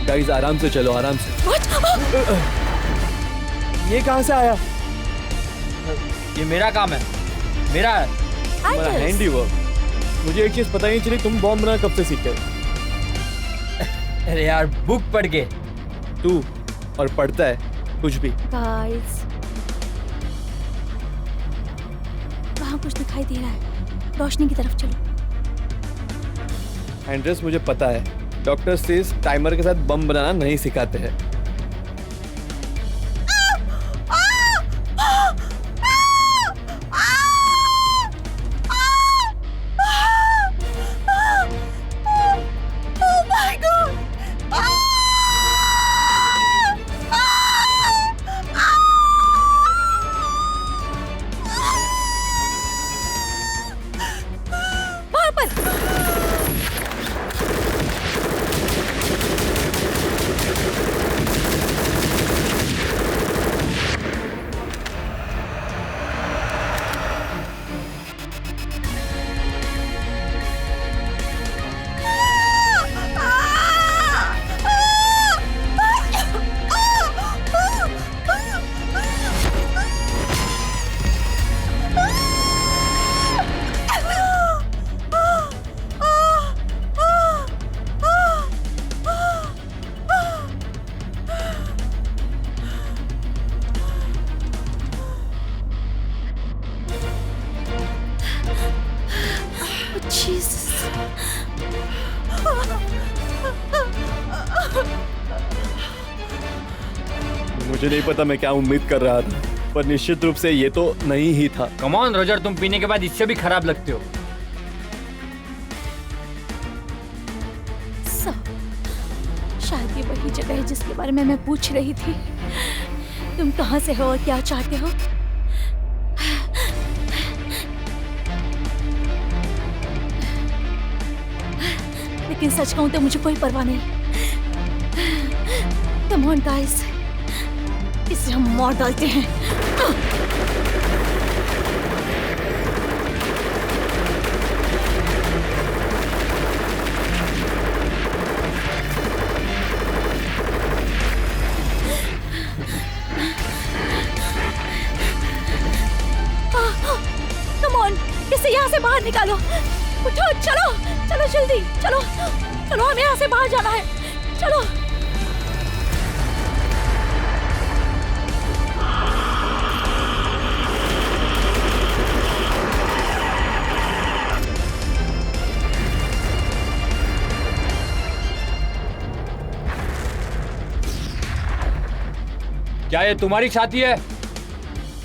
गाइस आराम से चलो, आराम से। What? ये कहाँ से आया? ये मेरा काम है, मेरा है। हमारा Idols. Handy work. मुझे एक चीज पता ही नहीं चली, तुम बॉम्ब बनाना कब से सीख गए? अरे यार बुक पढ़ के। तू और पढ़ता है कुछ भी। Guys, वहाँ कुछ दिखाई दे रहा है। रोशनी की तरफ चलो। एंड्रेस मुझे पता है, डॉक्टर सेज टाइमर के साथ बम बनाना नहीं सिखाते हैं। वहाँ पर। मुझे नहीं पता मैं क्या उम्मीद कर रहा था, पर निश्चित रूप से ये तो नहीं ही था। कम ऑन रोजर, तुम पीने के बाद इससे भी खराब लगते हो। शायद ये वही जगह है जिसके बारे में मैं पूछ रही थी। तुम कहाँ से हो और क्या चाहते हो? लेकिन सच कहूं तो मुझे कोई परवाह नहीं। कम ऑन गाइस, इसे हम मार डालते हैं। कम ऑन, इसे यहाँ से बाहर निकालो। उठो, चलो चलो जल्दी, चलो चलो, हमें यहाँ से बाहर जाना है। चलो। क्या ये तुम्हारी साथी है?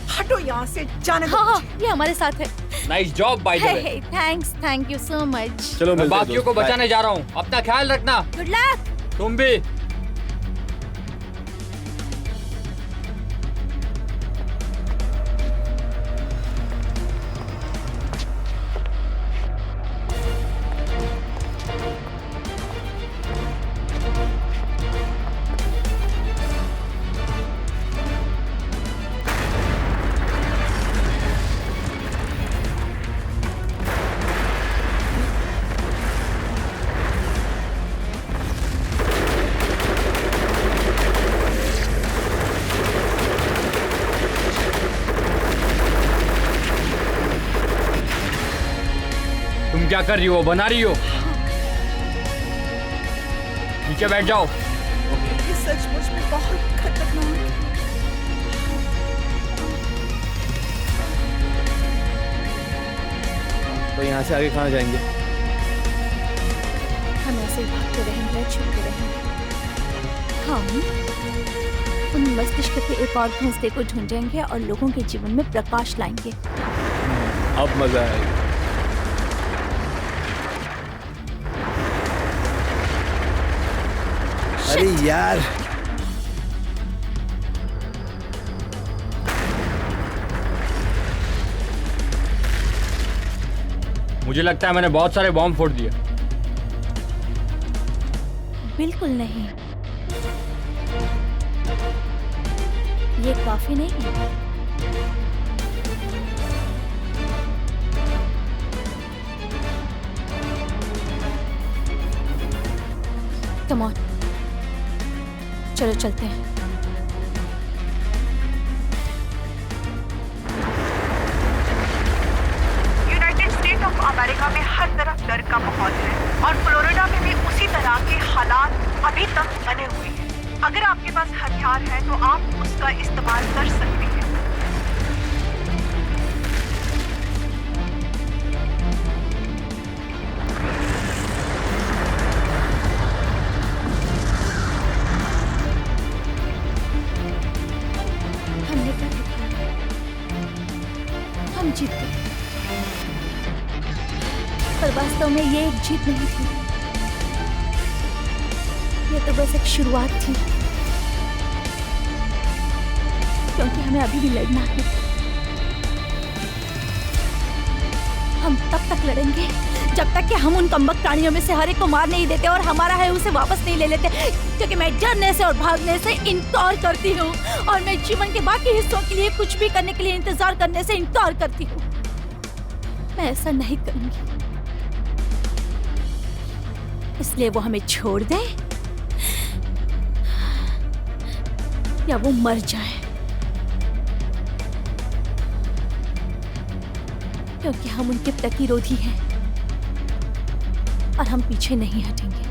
हटो यहाँ से, जाने दो हाँ हाँ, मुझे। ये हमारे साथ है। Nice job by the way. Hey thanks, thank you so much. चलो मैं मिलते हैं बाकियों को दोस्त, बचाने जा रहा हूँ, अपना ख्याल रखना। Good luck. तुम भी। तुम क्या कर रही हो? बना रही हो? नीचे बैठ जाओ। ये सचमुच में बहुत खतरनाक है। तो यहाँ से आगे कहाँ जाएंगे? हम ऐसे ही भागते रहेंगे, छुपते रहेंगे। हम उन मस्तिष्क के एक और घोंसले को ढूंढेंगे और लोगों के जीवन में प्रकाश लाएंगे। अब मजा आएगा। अरे यार, मुझे लगता है मैंने बहुत सारे बॉम्ब फोड़ दिए। बिल्कुल नहीं, ये काफी नहीं है। कम ऑन, चलो चलते हैं। यूनाइटेड स्टेट ऑफ अमेरिका में हर तरफ डर का माहौल है और फ्लोरिडा में भी उसी तरह के हालात अभी तक बने हुए हैं। अगर आपके पास हथियार है तो आप उसका इस्तेमाल कर सकते हैं। हमने क्या दिखाया? हम जीत गए, पर वास्तव में ये एक जीत नहीं थी। ये तो बस एक शुरुआत थी, क्योंकि हमें अभी भी लड़ना है। हम तब तक लड़ेंगे जब तक कि हम उन कमबख्त प्राणियों में से हर एक को मार नहीं देते और हमारा है उसे वापस नहीं ले लेते, क्योंकि मैं डरने से और भागने से इनकार करती हूँ और मैं जीवन के बाकी हिस्सों के लिए कुछ भी करने के लिए इंतजार करने से इनकार करती हूँ। मैं ऐसा नहीं करूंगी, इसलिए वो हमें छोड़ दे या वो मर जाए, क्योंकि हम उनके प्रतिरोधी हैं और हम पीछे नहीं हटेंगे।